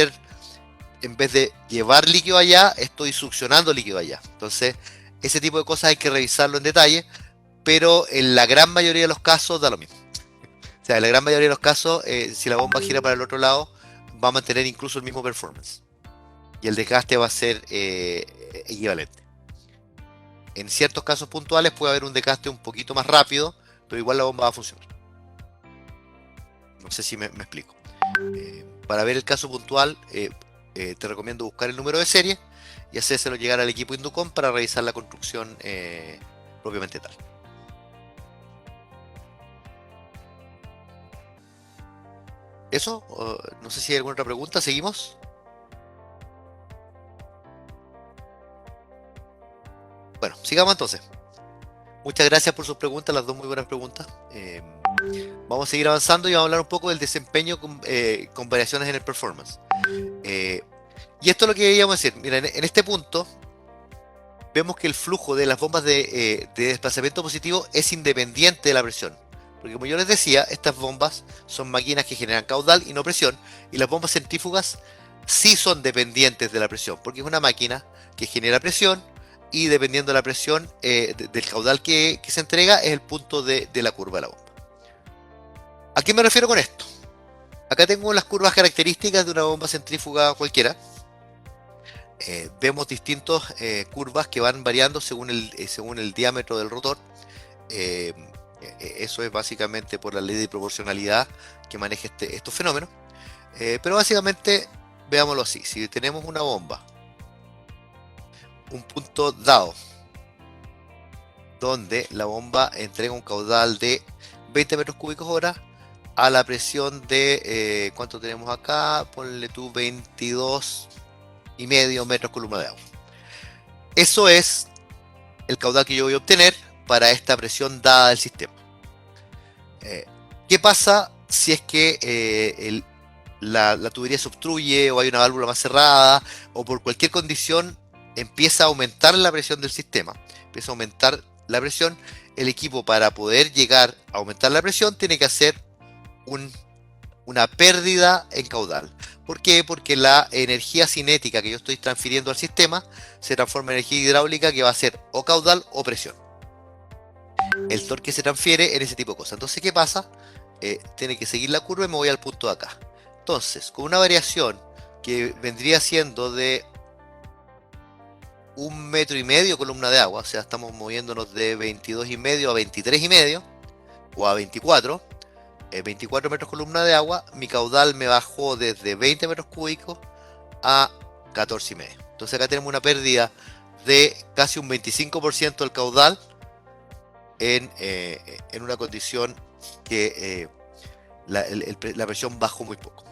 de llevar líquido allá, estoy succionando líquido allá. Entonces, ese tipo de cosas hay que revisarlo en detalle, pero en la gran mayoría de los casos da lo mismo. O sea, en la gran mayoría de los casos, si la bomba gira para el otro lado, va a mantener incluso el mismo performance. Y el desgaste va a ser equivalente. En ciertos casos puntuales puede haber un desgaste un poquito más rápido, pero igual la bomba va a funcionar. No sé si me explico. Para ver el caso puntual, te recomiendo buscar el número de serie y hacérselo llegar al equipo Inducom para revisar la construcción propiamente tal. Eso, no sé si hay alguna otra pregunta, ¿seguimos? Bueno, sigamos entonces. Muchas gracias por sus preguntas, las dos muy buenas preguntas. Vamos a seguir avanzando y vamos a hablar un poco del desempeño con variaciones en el performance. Y esto es lo que queríamos decir. Mira, en este punto vemos que el flujo de las bombas de desplazamiento positivo es independiente de la presión. Porque como yo les decía, estas bombas son máquinas que generan caudal y no presión, y las bombas centrífugas sí son dependientes de la presión, porque es una máquina que genera presión y dependiendo de la presión del caudal que se entrega es el punto de la curva de la bomba. ¿A qué me refiero con esto? Acá tengo las curvas características de una bomba centrífuga cualquiera. Vemos distintas curvas que van variando según el diámetro del rotor. Eso es básicamente por la ley de proporcionalidad que maneja estos fenómenos. Pero básicamente, veámoslo así. Si tenemos una bomba, un punto dado, donde la bomba entrega un caudal de 20 metros cúbicos hora a la presión de, ¿cuánto tenemos acá? Ponle tú 22,5 metros columna de agua. Eso es el caudal que yo voy a obtener para esta presión dada del sistema. ¿Qué pasa si es que la tubería se obstruye o hay una válvula más cerrada o por cualquier condición empieza a aumentar la presión del sistema? Empieza a aumentar la presión. El equipo, para poder llegar a aumentar la presión, tiene que hacer una pérdida en caudal. ¿Por qué? Porque la energía cinética que yo estoy transfiriendo al sistema se transforma en energía hidráulica que va a ser o caudal o presión. El torque se transfiere en ese tipo de cosas. Entonces, ¿qué pasa? Tiene que seguir la curva y me voy al punto de acá. Entonces, con una variación que vendría siendo de 1,5 metros columna de agua, o sea, estamos moviéndonos de 22,5 a 23,5 o a 24 metros columna de agua, mi caudal me bajó desde 20 metros cúbicos a 14,5. Entonces acá tenemos una pérdida de casi un 25% del caudal en una condición que la presión bajó muy poco.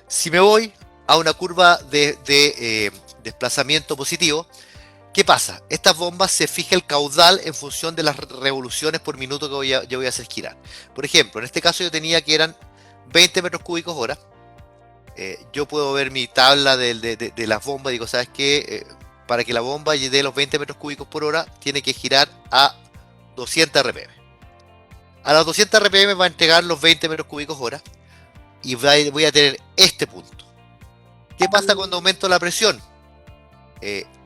Si me voy a una curva de desplazamiento positivo, ¿qué pasa? Estas bombas se fija el caudal en función de las revoluciones por minuto que yo voy a hacer girar. Por ejemplo, en este caso yo tenía que eran 20 metros cúbicos hora. Yo puedo ver mi tabla de las bombas y digo, ¿sabes qué? Para que la bomba dé los 20 metros cúbicos por hora, tiene que girar a 200 RPM. A las 200 RPM va a entregar los 20 metros cúbicos hora y voy a tener este punto. ¿Qué pasa cuando aumento la presión?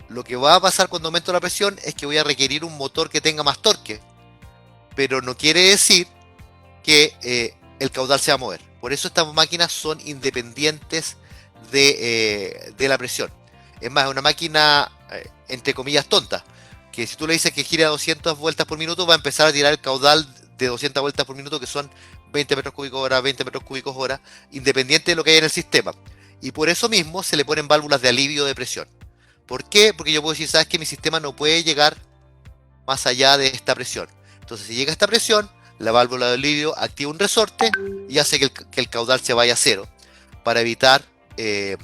Lo que va a pasar cuando aumento la presión es que voy a requerir un motor que tenga más torque, pero no quiere decir que el caudal se va a mover. Por eso estas máquinas son independientes de la presión. Es más, es una máquina, entre comillas, tonta, que si tú le dices que gira 200 vueltas por minuto, va a empezar a tirar el caudal de 200 vueltas por minuto, que son 20 metros cúbicos hora, 20 metros cúbicos hora, independiente de lo que hay en el sistema. Y por eso mismo se le ponen válvulas de alivio de presión. ¿Por qué? Porque yo puedo decir, sabes que mi sistema no puede llegar más allá de esta presión. Entonces, si llega a esta presión, la válvula de alivio activa un resorte y hace que el caudal se vaya a cero para evitar que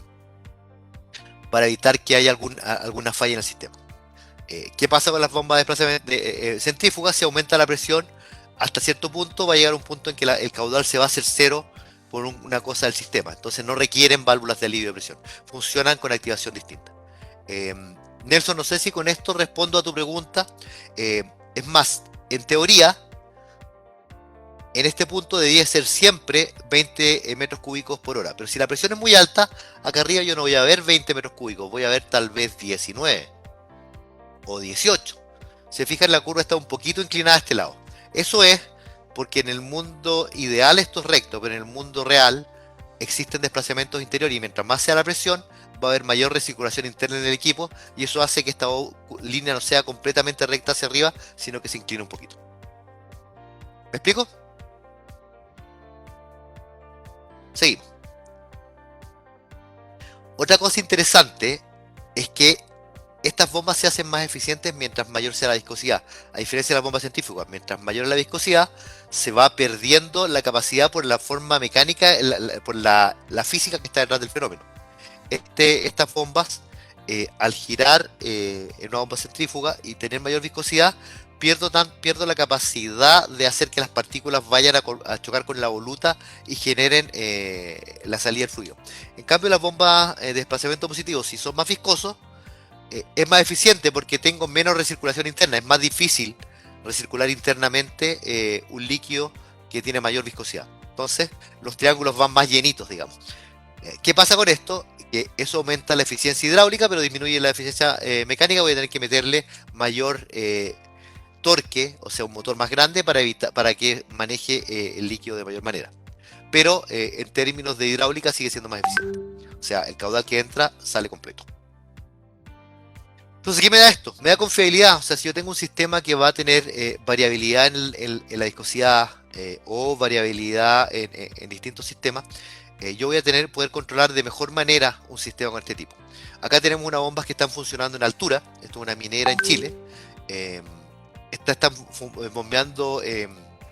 haya alguna falla en el sistema. ¿Qué pasa con las bombas de desplazamiento centrífugas? Si aumenta la presión, hasta cierto punto va a llegar un punto en que el caudal se va a hacer cero por una cosa del sistema. Entonces no requieren válvulas de alivio de presión. Funcionan con activación distinta. Nelson, no sé si con esto respondo a tu pregunta. Es más, en teoría, en este punto debería ser siempre 20 metros cúbicos por hora. Pero si la presión es muy alta, acá arriba yo no voy a ver 20 metros cúbicos, voy a ver tal vez 19 o 18. Se fijan, la curva está un poquito inclinada a este lado. Eso es porque en el mundo ideal esto es recto, pero en el mundo real existen desplazamientos interiores y mientras más sea la presión, va a haber mayor recirculación interna en el equipo y eso hace que esta línea no sea completamente recta hacia arriba, sino que se inclina un poquito. ¿Me explico? Seguimos. Otra cosa interesante es que estas bombas se hacen más eficientes mientras mayor sea la viscosidad. A diferencia de las bombas centrífugas, mientras mayor es la viscosidad, se va perdiendo la capacidad por la forma mecánica, por la física que está detrás del fenómeno. Estas bombas, al girar en una bomba centrífuga y tener mayor viscosidad, pierdo la capacidad de hacer que las partículas vayan a chocar con la voluta y generen la salida del fluido. En cambio, las bombas de desplazamiento positivo, si son más viscosos, es más eficiente porque tengo menos recirculación interna. Es más difícil recircular internamente un líquido que tiene mayor viscosidad. Entonces, los triángulos van más llenitos, digamos. ¿Qué pasa con esto? Que eso aumenta la eficiencia hidráulica, pero disminuye la eficiencia mecánica. Voy a tener que meterle mayor torque, o sea, un motor más grande para que maneje el líquido de mayor manera. Pero en términos de hidráulica sigue siendo más eficiente. O sea, el caudal que entra sale completo. Entonces, ¿qué me da esto? Me da confiabilidad. O sea, si yo tengo un sistema que va a tener variabilidad en la viscosidad o variabilidad en distintos sistemas, yo voy a poder controlar de mejor manera un sistema con este tipo. Acá tenemos unas bombas que están funcionando en altura. Esto es una minera en Chile. Están bombeando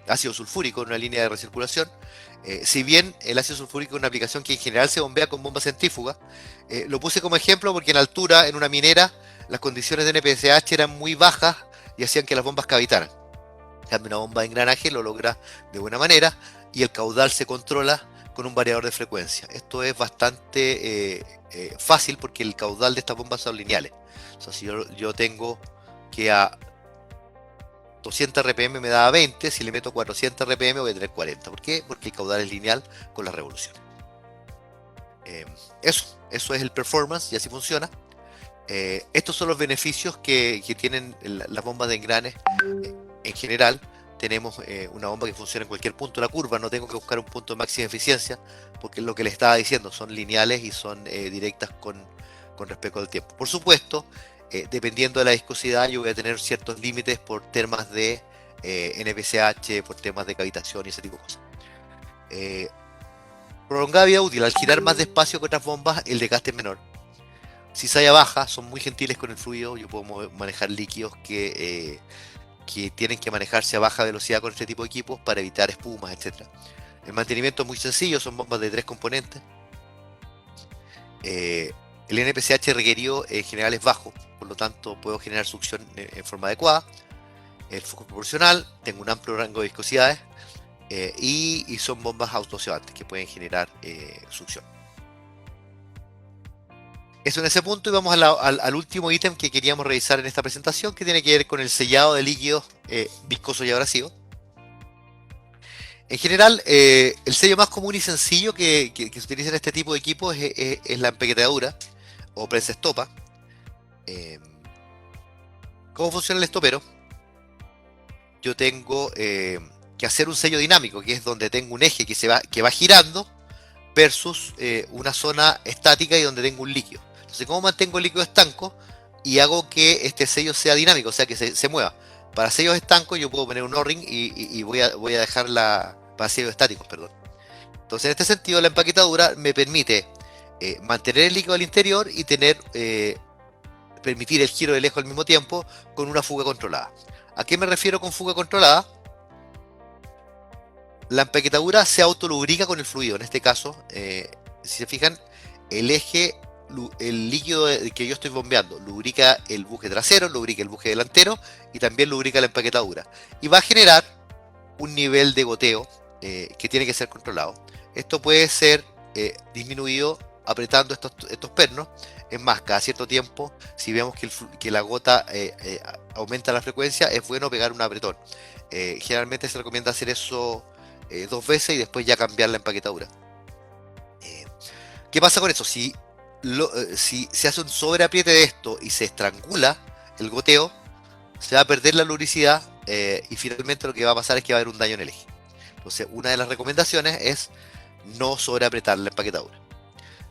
ácido sulfúrico en una línea de recirculación. Si bien el ácido sulfúrico es una aplicación que en general se bombea con bombas centrífugas, lo puse como ejemplo porque en altura, en una minera, las condiciones de NPSH eran muy bajas y hacían que las bombas cavitaran. En cambio, una bomba de engranaje lo logra de buena manera y el caudal se controla con un variador de frecuencia. Esto es bastante fácil porque el caudal de estas bombas son lineales. O sea, si yo tengo que a 200 RPM me da 20, si le meto 400 RPM voy a tener 40. ¿Por qué? Porque el caudal es lineal con las revoluciones. Eso es el performance y así funciona. Estos son los beneficios que tienen las bombas de engranes en general. Tenemos una bomba que funciona en cualquier punto de la curva, no tengo que buscar un punto de máxima eficiencia, porque es lo que les estaba diciendo, son lineales y son directas con respecto al tiempo. Por supuesto, dependiendo de la viscosidad, yo voy a tener ciertos límites por temas de NPSH, por temas de cavitación y ese tipo de cosas. Prolongada vida útil, al girar más despacio que otras bombas, el desgaste es menor. Cizalla baja, son muy gentiles con el fluido, yo puedo manejar líquidos que tienen que manejarse a baja velocidad con este tipo de equipos para evitar espumas, etc. El mantenimiento es muy sencillo, son bombas de 3 componentes. El NPSH requerido en general es bajo, por lo tanto puedo generar succión en forma adecuada. El flujo proporcional, tengo un amplio rango de viscosidades y son bombas autosevantes que pueden generar succión. Eso en ese punto, y vamos al último ítem que queríamos revisar en esta presentación, que tiene que ver con el sellado de líquidos viscosos y abrasivos. En general, el sello más común y sencillo que se utiliza en este tipo de equipos es la empequetadura o prensa estopa. ¿Cómo funciona el estopero? Yo tengo que hacer un sello dinámico, que es donde tengo un eje que va girando versus una zona estática y donde tengo un líquido. Entonces, ¿cómo mantengo el líquido estanco? Y hago que este sello sea dinámico, o sea, que se mueva. Para sellos estancos yo puedo poner un O-ring y voy a dejarla para sellos estáticos, perdón. Entonces, en este sentido, la empaquetadura me permite mantener el líquido al interior y permitir el giro del eje al mismo tiempo con una fuga controlada. ¿A qué me refiero con fuga controlada? La empaquetadura se autolubrica con el fluido. En este caso, si se fijan, el líquido que yo estoy bombeando lubrica el buje trasero, lubrica el buje delantero y también lubrica la empaquetadura. Y va a generar un nivel de goteo que tiene que ser controlado. Esto puede ser disminuido apretando estos pernos. Es más, cada cierto tiempo, si vemos que la gota aumenta la frecuencia, es bueno pegar un apretón. Generalmente se recomienda hacer eso 2 veces y después ya cambiar la empaquetadura. ¿Qué pasa con eso? Si se hace un sobreapriete de esto y se estrangula el goteo, se va a perder la lubricidad y finalmente lo que va a pasar es que va a haber un daño en el eje. Entonces, una de las recomendaciones es no sobreapretar la empaquetadura.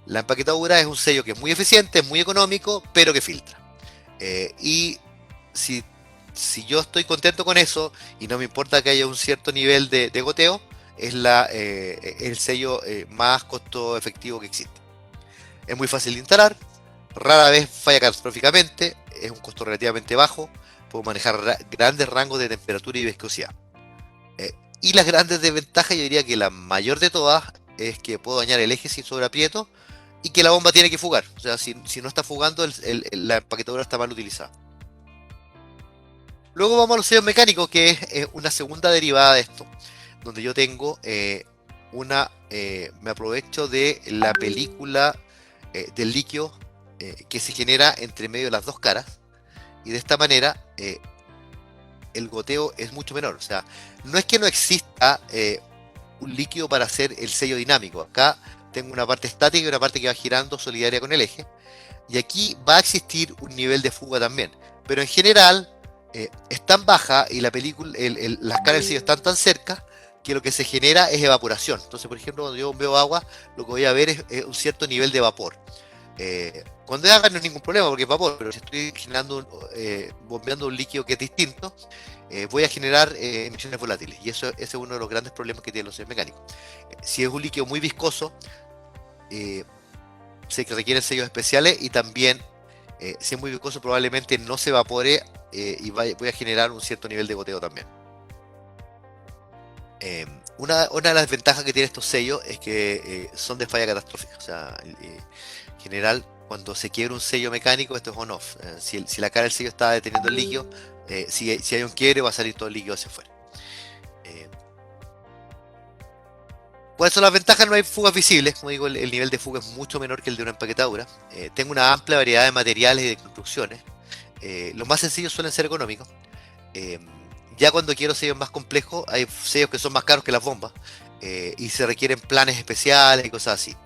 La empaquetadura es un sello que es muy eficiente, es muy económico, pero que filtra. Y si yo estoy contento con eso y no me importa que haya un cierto nivel de goteo, es el sello más costo efectivo que existe. Es muy fácil de instalar, rara vez falla catastróficamente, es un costo relativamente bajo, puedo manejar grandes rangos de temperatura y viscosidad. Y las grandes desventajas, yo diría que la mayor de todas es que puedo dañar el eje sin sobreaprieto y que la bomba tiene que fugar. O sea, si no está fugando, la empaquetadura está mal utilizada. Luego vamos a los sellos mecánicos, que es una segunda derivada de esto, donde yo tengo me aprovecho de la película del líquido que se genera entre medio de las dos caras, y de esta manera el goteo es mucho menor. O sea, no es que no exista un líquido para hacer el sello dinámico. Acá tengo una parte estática y una parte que va girando solidaria con el eje, y aquí va a existir un nivel de fuga también, pero en general es tan baja y las caras del sello están tan cerca que lo que se genera es evaporación. Entonces, por ejemplo, cuando yo bombeo agua, lo que voy a ver es un cierto nivel de vapor. Cuando es agua no es ningún problema porque es vapor, pero si estoy bombeando un líquido que es distinto, voy a generar emisiones volátiles, y ese es uno de los grandes problemas que tienen los sellos mecánicos. Si es un líquido muy viscoso, se requieren sellos especiales, y también si es muy viscoso probablemente no se evapore y voy a generar un cierto nivel de goteo también. Una de las ventajas que tienen estos sellos es que son de falla catastrófica. O sea, en general, cuando se quiebra un sello mecánico, esto es on-off. Si la cara del sello está deteniendo el líquido, si hay un quiebre, va a salir todo el líquido hacia afuera. ¿Cuáles son las ventajas? No hay fugas visibles. Como digo, el nivel de fuga es mucho menor que el de una empaquetadura. Tengo una amplia variedad de materiales y de construcciones. Los más sencillos suelen ser económicos. Ya cuando quiero sellos más complejos, hay sellos que son más caros que las bombas, y se requieren planes especiales y cosas así.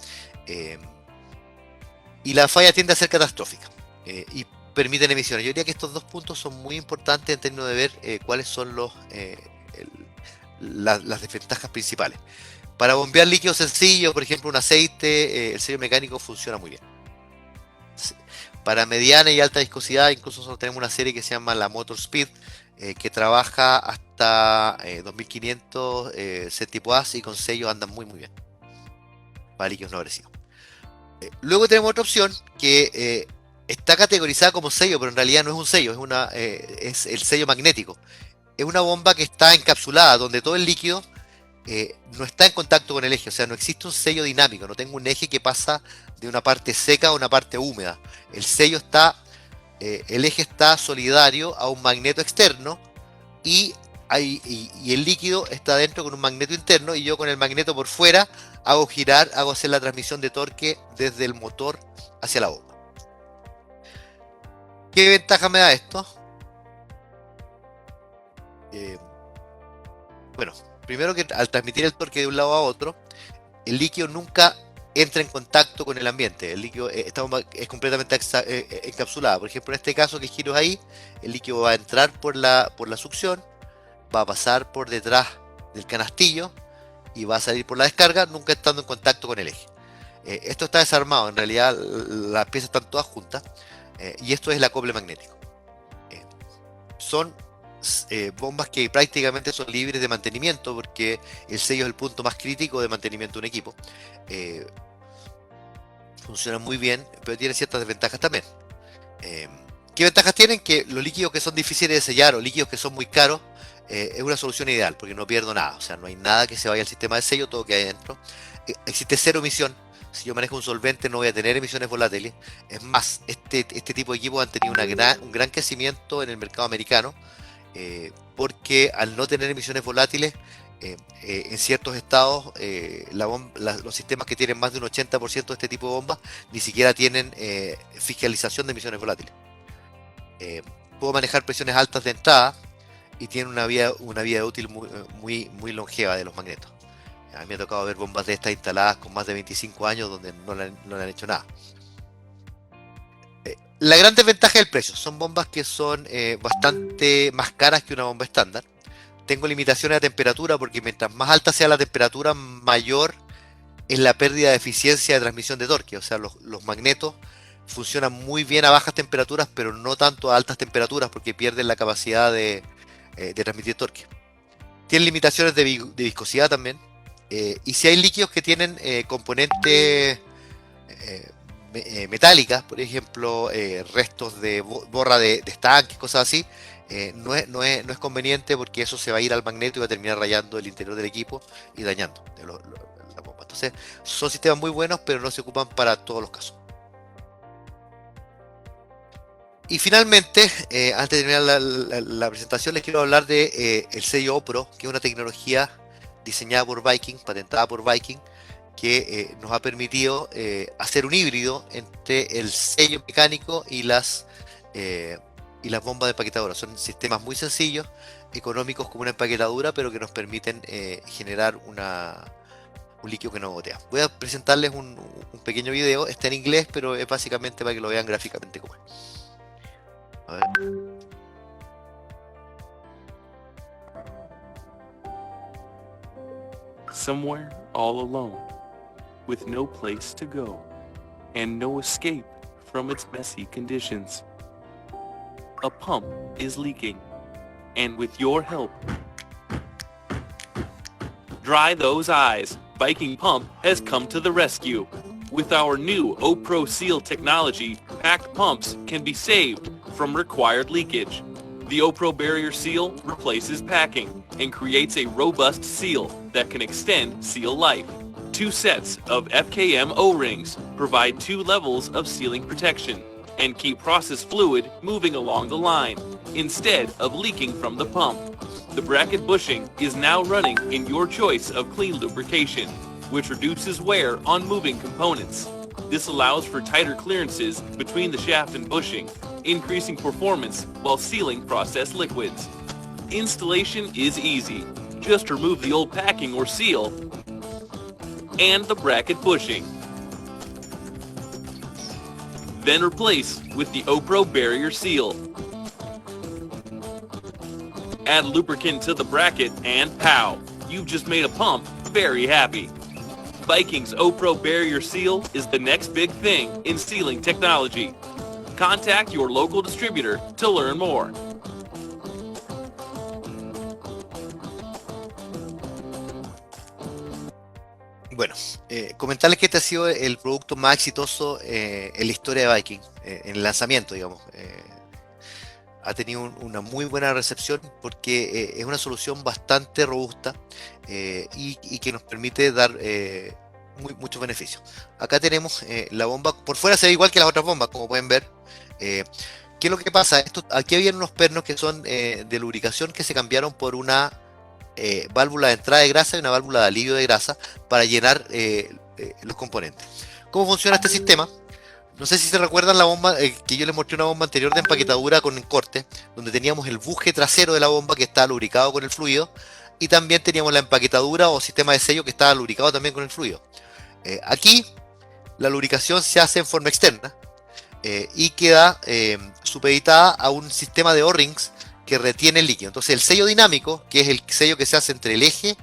Y la falla tiende a ser catastrófica y permiten emisiones. Yo diría que estos dos puntos son muy importantes en términos de ver cuáles son las desventajas principales. Para bombear líquido sencillo, por ejemplo un aceite, el sello mecánico funciona muy bien. Para mediana y alta viscosidad, incluso nosotros tenemos una serie que se llama la Motor Speed, que trabaja hasta 2500 centipoas, y con sellos andan muy bien para líquidos no agresivos. Luego tenemos otra opción que está categorizada como sello, pero en realidad no es un sello, es el sello magnético. Es una bomba que está encapsulada, donde todo el líquido no está en contacto con el eje. O sea, no existe un sello dinámico, no tengo un eje que pasa de una parte seca a una parte húmeda. El eje está solidario a un magneto externo, y el líquido está dentro con un magneto interno, y yo con el magneto por fuera hago hacer la transmisión de torque desde el motor hacia la bomba. ¿Qué ventaja me da esto? Bueno, primero que al transmitir el torque de un lado a otro, el líquido nunca entra en contacto con el ambiente. El líquido, esta bomba es completamente encapsulada. Por ejemplo, en este caso que giro ahí, el líquido va a entrar por la succión, va a pasar por detrás del canastillo y va a salir por la descarga, nunca estando en contacto con el eje. Esto está desarmado, en realidad las piezas están todas juntas, y esto es el acople magnético. Son bombas que prácticamente son libres de mantenimiento, porque el sello es el punto más crítico de mantenimiento de un equipo. Funcionan muy bien, pero tienen ciertas desventajas también. ¿Qué ventajas tienen? Que los líquidos que son difíciles de sellar o líquidos que son muy caros, es una solución ideal, porque no pierdo nada, o sea, no hay nada que se vaya al sistema de sello, todo queda adentro. Existe cero emisión. Si yo manejo un solvente no voy a tener emisiones volátiles. Es más, este tipo de equipos han tenido un gran crecimiento en el mercado americano, porque al no tener emisiones volátiles, en ciertos estados, los sistemas que tienen más de un 80% de este tipo de bombas ni siquiera tienen fiscalización de emisiones volátiles. Puedo manejar presiones altas de entrada y tiene una vida útil muy longeva de los magnetos. A mí me ha tocado ver bombas de estas instaladas con más de 25 años donde no le han hecho nada. La gran desventaja es el precio. Son bombas que son bastante más caras que una bomba estándar. Tengo limitaciones de temperatura, porque mientras más alta sea la temperatura, mayor es la pérdida de eficiencia de transmisión de torque. O sea, los magnetos funcionan muy bien a bajas temperaturas, pero no tanto a altas temperaturas, porque pierden la capacidad de transmitir torque. Tienen limitaciones de viscosidad también. Y si hay líquidos que tienen componentes metálicas, por ejemplo, restos de borra de estanques, cosas así, no es conveniente, porque eso se va a ir al magneto y va a terminar rayando el interior del equipo y dañando la bomba. Entonces, son sistemas muy buenos, pero no se ocupan para todos los casos. Y finalmente, antes de terminar la presentación, les quiero hablar de el sello OPRO, que es una tecnología diseñada por Viking, patentada por Viking, que nos ha permitido hacer un híbrido entre el sello mecánico y las bombas de empaquetadura. Son sistemas muy sencillos, económicos como una empaquetadura, pero que nos permiten generar un líquido que no gotea. Voy a presentarles un pequeño video. Está en inglés, pero es básicamente para que lo vean gráficamente como es. A ver. Somewhere all alone, with no place to go, and no escape from its messy conditions. A pump is leaking, and with your help, dry those eyes. Viking Pump has come to the rescue. With our new OPRO Seal technology, packed pumps can be saved from required leakage. The OPRO barrier seal replaces packing and creates a robust seal that can extend seal life. 2 sets of FKM O-rings provide 2 levels of sealing protection and keep process fluid moving along the line instead of leaking from the pump. The bracket bushing is now running in your choice of clean lubrication, which reduces wear on moving components. This allows for tighter clearances between the shaft and bushing, increasing performance while sealing process liquids. Installation is easy. Just remove the old packing or seal and the bracket bushing. Then replace with the OPRO barrier seal. Add lubricant to the bracket and pow! You've just made a pump very happy. Viking's OPRO barrier seal is the next big thing in sealing technology. Contact your local distributor to learn more. Bueno, comentarles que este ha sido el producto más exitoso en la historia de Viking, en el lanzamiento, digamos. Ha tenido una muy buena recepción, porque es una solución bastante robusta y que nos permite dar muchos beneficios. Acá tenemos la bomba. Por fuera se ve igual que las otras bombas, como pueden ver. ¿Qué es lo que pasa? Aquí había unos pernos que son de lubricación, que se cambiaron por una válvula de entrada de grasa y una válvula de alivio de grasa para llenar los componentes. ¿Cómo funciona este sistema? No sé si se recuerdan la bomba, que yo les mostré una bomba anterior de empaquetadura con corte, donde teníamos el buje trasero de la bomba que estaba lubricado con el fluido, y también teníamos la empaquetadura o sistema de sello que estaba lubricado también con el fluido. Aquí la lubricación se hace en forma externa y queda supeditada a un sistema de O-rings que retiene el líquido. Entonces el sello dinámico, que es el sello que se hace entre el eje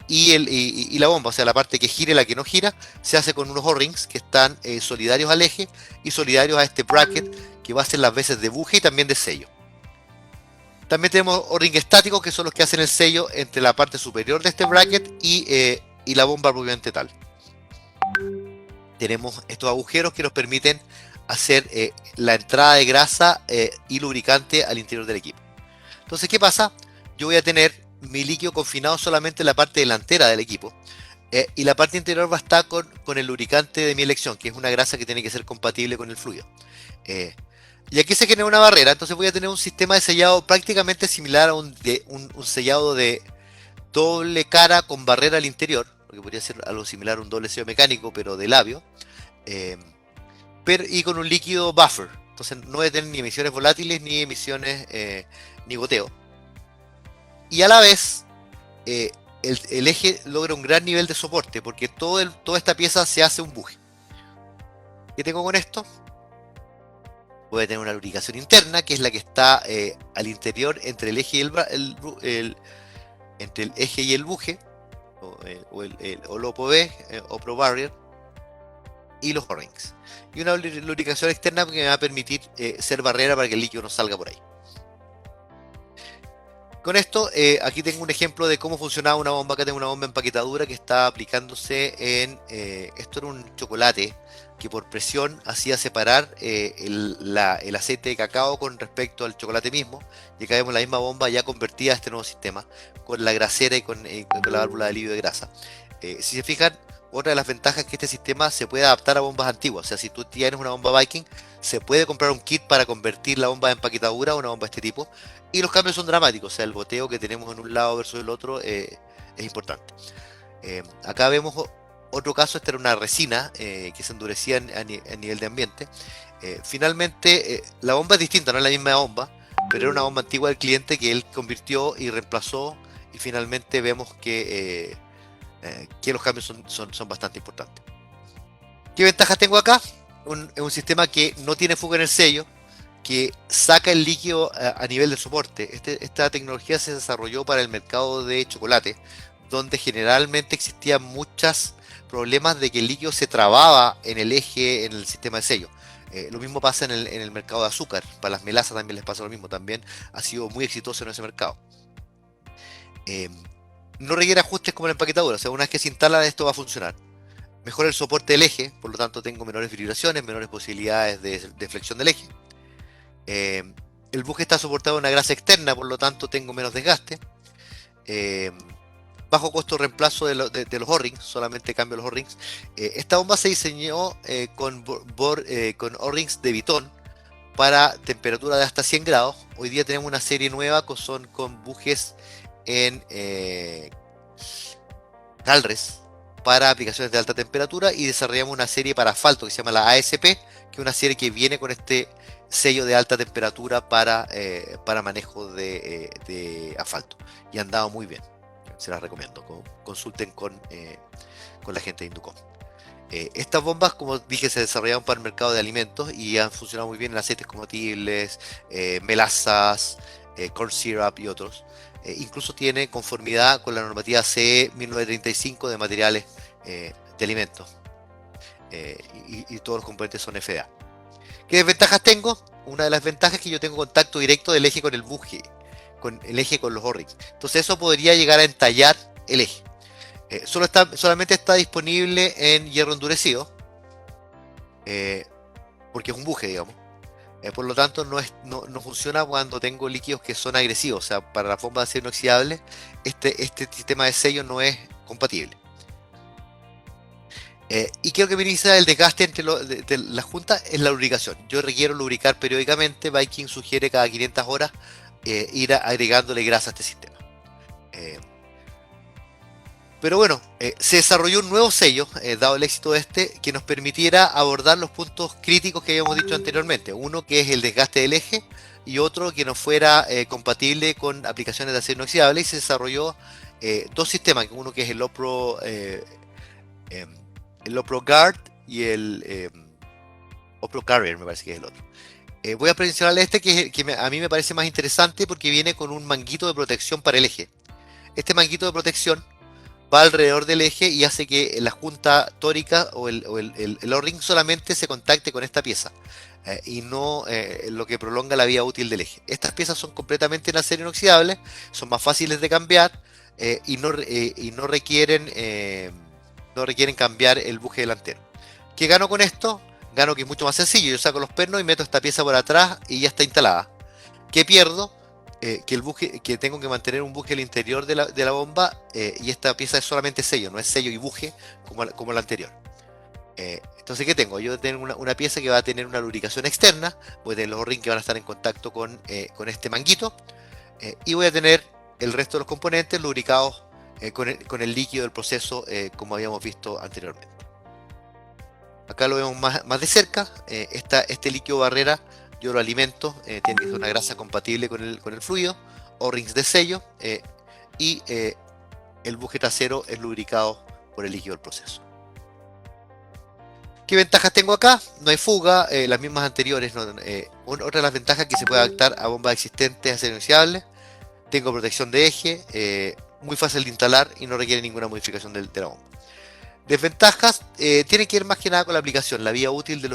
y la bomba, o sea, la parte que gira y la que no gira, se hace con unos O-rings que están solidarios al eje y solidarios a este bracket que va a hacer las veces de buje y también de sello. También tenemos O-rings estáticos, que son los que hacen el sello entre la parte superior de este bracket y la bomba propiamente tal. Tenemos estos agujeros que nos permiten hacer la entrada de grasa y lubricante al interior del equipo. Entonces, ¿qué pasa? Yo voy a tener mi líquido confinado solamente en la parte delantera del equipo y la parte interior va a estar con el lubricante de mi elección, que es una grasa que tiene que ser compatible con el fluido. Y aquí se genera una barrera, entonces voy a tener un sistema de sellado prácticamente similar a un sellado de doble cara con barrera al interior, porque podría ser algo similar a un doble sello mecánico, pero de labio, y con un líquido buffer. Entonces no voy a tener ni emisiones volátiles, ni emisiones, ni goteo. Y a la vez, el eje logra un gran nivel de soporte, porque toda esta pieza se hace un buje. ¿Qué tengo con esto? Voy a tener una lubricación interna, que es la que está al interior entre el eje y entre el eje y el buje, o el OPB, Opro Barrier, y los O-rings. Y una lubricación externa que me va a permitir ser barrera para que el líquido no salga por ahí. Con esto, aquí tengo un ejemplo de cómo funcionaba una bomba. Acá tengo una bomba empaquetadura que está aplicándose en... esto era un chocolate que por presión hacía separar el aceite de cacao con respecto al chocolate mismo. Y acá vemos la misma bomba ya convertida a este nuevo sistema, con la grasera y con la válvula de alivio de grasa. Si se fijan, otra de las ventajas es que este sistema se puede adaptar a bombas antiguas. O sea, si tú tienes una bomba Viking, se puede comprar un kit para convertir la bomba de empaquetadura a una bomba de este tipo. Y los cambios son dramáticos, o sea, el goteo que tenemos en un lado versus el otro es importante. Acá vemos otro caso, esta era una resina que se endurecía a nivel de ambiente. Finalmente, la bomba es distinta, no es la misma bomba, pero era una bomba antigua del cliente que él convirtió y reemplazó, y finalmente vemos que los cambios son bastante importantes. ¿Qué ventajas tengo acá? Es un sistema que no tiene fuga en el sello, que saca el líquido a nivel de soporte. Esta tecnología se desarrolló para el mercado de chocolate, donde generalmente existían muchos problemas de que el líquido se trababa en el eje, en el sistema de sello. Lo mismo pasa en el mercado de azúcar. Para las melasas también les pasa lo mismo. También ha sido muy exitoso en ese mercado. No requiere ajustes como la empaquetadura. O sea, una vez que se instala, esto va a funcionar. Mejora el soporte del eje, por lo tanto tengo menores vibraciones, menores posibilidades de flexión del eje. El buje está soportado en una grasa externa, por lo tanto tengo menos desgaste. Bajo costo de reemplazo de los O-rings, solamente cambio los O-rings. Esta bomba se diseñó con O-rings de Vitton para temperatura de hasta 100 grados. Hoy día tenemos una serie nueva con bujes en Calres para aplicaciones de alta temperatura, y desarrollamos una serie para asfalto que se llama la ASP, que es una serie que viene con este sello de alta temperatura para manejo de asfalto, y han dado muy bien, se las recomiendo. Consulten con la gente de Inducom. Estas bombas, como dije, se desarrollaron para el mercado de alimentos y han funcionado muy bien en aceites comestibles, melasas, corn syrup y otros. Incluso tiene conformidad con la normativa CE 1935 de materiales de alimentos, y todos los componentes son FDA. ¿Qué desventajas tengo? Una de las ventajas es que yo tengo contacto directo del eje con el buje, con el eje con los O-rings. Entonces eso podría llegar a entallar el eje. Solamente está disponible en hierro endurecido, porque es un buje, digamos. Por lo tanto, no funciona cuando tengo líquidos que son agresivos. O sea, para las bombas de acero inoxidable, este sistema de sello no es compatible. Y creo que minimiza el desgaste entre de la junta es la lubricación. Yo requiero lubricar periódicamente. Viking sugiere cada 500 horas ir agregándole grasa a este sistema. Pero bueno, se desarrolló un nuevo sello, dado el éxito de que nos permitiera abordar los puntos críticos que habíamos dicho anteriormente. Uno que es el desgaste del eje, y otro que no fuera compatible con aplicaciones de acero inoxidable, y se desarrolló dos sistemas, uno que es el Opro Guard y el Opro Carrier, me parece que es el otro. Voy a mencionarle este a mí me parece más interesante porque viene con un manguito de protección para el eje. Este manguito de protección va alrededor del eje y hace que la junta tórica o el O-ring solamente se contacte con esta pieza y no lo que prolonga la vida útil del eje. Estas piezas son completamente en acero inoxidable, son más fáciles de cambiar y no requieren cambiar el buje delantero. ¿Qué gano con esto? Gano que es mucho más sencillo. Yo saco los pernos y meto esta pieza por atrás y ya está instalada. ¿Qué pierdo? Que tengo que mantener un buje al interior de la bomba y esta pieza es solamente sello, no es sello y buje como la anterior. Entonces, ¿qué tengo? Yo voy a tener una pieza que va a tener una lubricación externa, voy a tener los O-ring que van a estar en contacto con este manguito y voy a tener el resto de los componentes lubricados con el líquido del proceso como habíamos visto anteriormente. Acá lo vemos más de cerca. Este líquido barrera yo lo alimento, tiene que ser una grasa compatible con el fluido, O-rings de sello y el buje trasero es lubricado por el líquido del proceso. ¿Qué ventajas tengo acá? No hay fuga, las mismas anteriores. Otra de las ventajas es que se puede adaptar a bombas existentes acero inoxidable. Tengo protección de eje, muy fácil de instalar y no requiere ninguna modificación de la bomba. Desventajas, tiene que ver más que nada con la aplicación. La vida útil de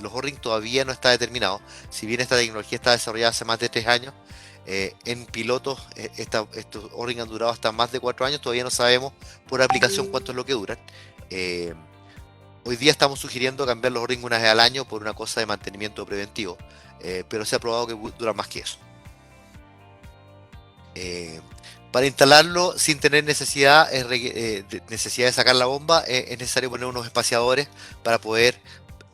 los O-ring todavía no está determinado. Si bien esta tecnología está desarrollada hace más de 3 años, en pilotos estos O-ring han durado hasta más de 4 años. Todavía no sabemos por aplicación cuánto es lo que duran. Hoy día estamos sugiriendo cambiar los O-ring una vez al año por una cosa de mantenimiento preventivo, pero se ha probado que duran más que eso. Para instalarlo sin tener necesidad de sacar la bomba, es necesario poner unos espaciadores para poder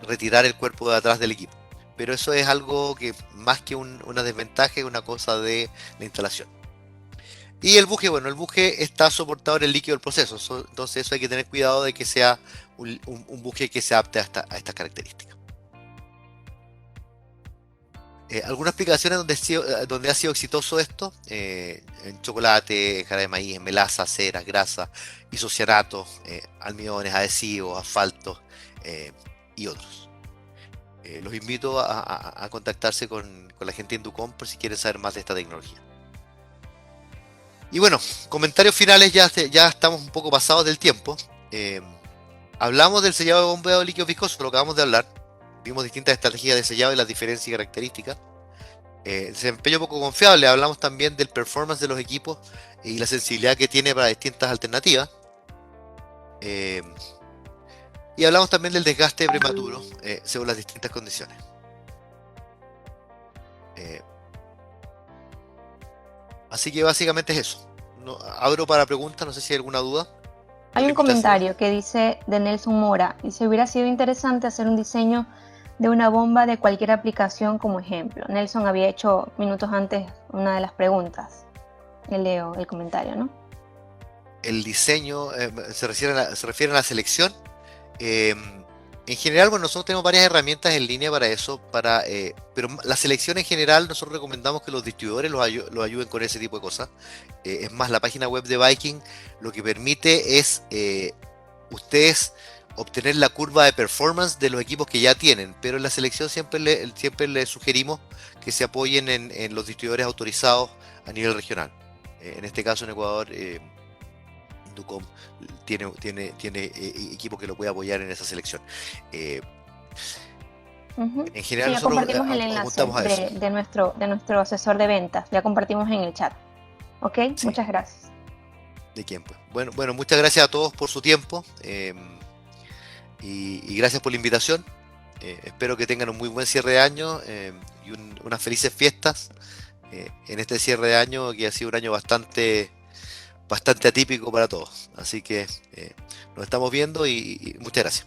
retirar el cuerpo de atrás del equipo. Pero eso es algo que más que una desventaja, es una cosa de la instalación. Y el buje, bueno, el buje está soportado en el líquido del proceso, entonces eso hay que tener cuidado de que sea un buje que se adapte a estas características. Algunas aplicaciones donde ha sido exitoso esto, en chocolate, en jarabe de maíz, en melaza, cera, grasa, isocianatos, almidones, adhesivos, asfaltos y otros. Los invito a contactarse con la gente de Inducom por si quieren saber más de esta tecnología. Y bueno, comentarios finales, ya estamos un poco pasados del tiempo. Hablamos del sellado de bombeo de líquidos viscosos, lo acabamos de hablar. Vimos distintas estrategias de sellado y las diferencias y características. Desempeño poco confiable, hablamos también del performance de los equipos y la sensibilidad que tiene para distintas alternativas. Y hablamos también del desgaste prematuro según las distintas condiciones. Así que básicamente es eso. Abro para preguntas, no sé si hay alguna duda. Hay un comentario que dice de Nelson Mora, dice: hubiera sido interesante hacer un diseño de una bomba de cualquier aplicación como ejemplo. Nelson había hecho minutos antes una de las preguntas. Leo el comentario, ¿no? El diseño se refiere a la selección. En general, bueno, nosotros tenemos varias herramientas en línea para eso, pero la selección en general nosotros recomendamos que los distribuidores los ayuden con ese tipo de cosas. Es más, la página web de Viking lo que permite es ustedes obtener la curva de performance de los equipos que ya tienen, pero en la selección siempre les sugerimos que se apoyen en los distribuidores autorizados a nivel regional. En este caso en Ecuador, Inducom tiene equipo que lo puede apoyar en esa selección. En general, sí, ya compartimos el enlace de nuestro asesor de ventas, ya compartimos en el chat. ¿Ok? Sí. Muchas gracias. ¿De quién? Pues? Bueno, muchas gracias a todos por su tiempo y gracias por la invitación. Espero que tengan un muy buen cierre de año y unas felices fiestas en este cierre de año, que ha sido un año bastante atípico para todos. Así que nos estamos viendo y muchas gracias.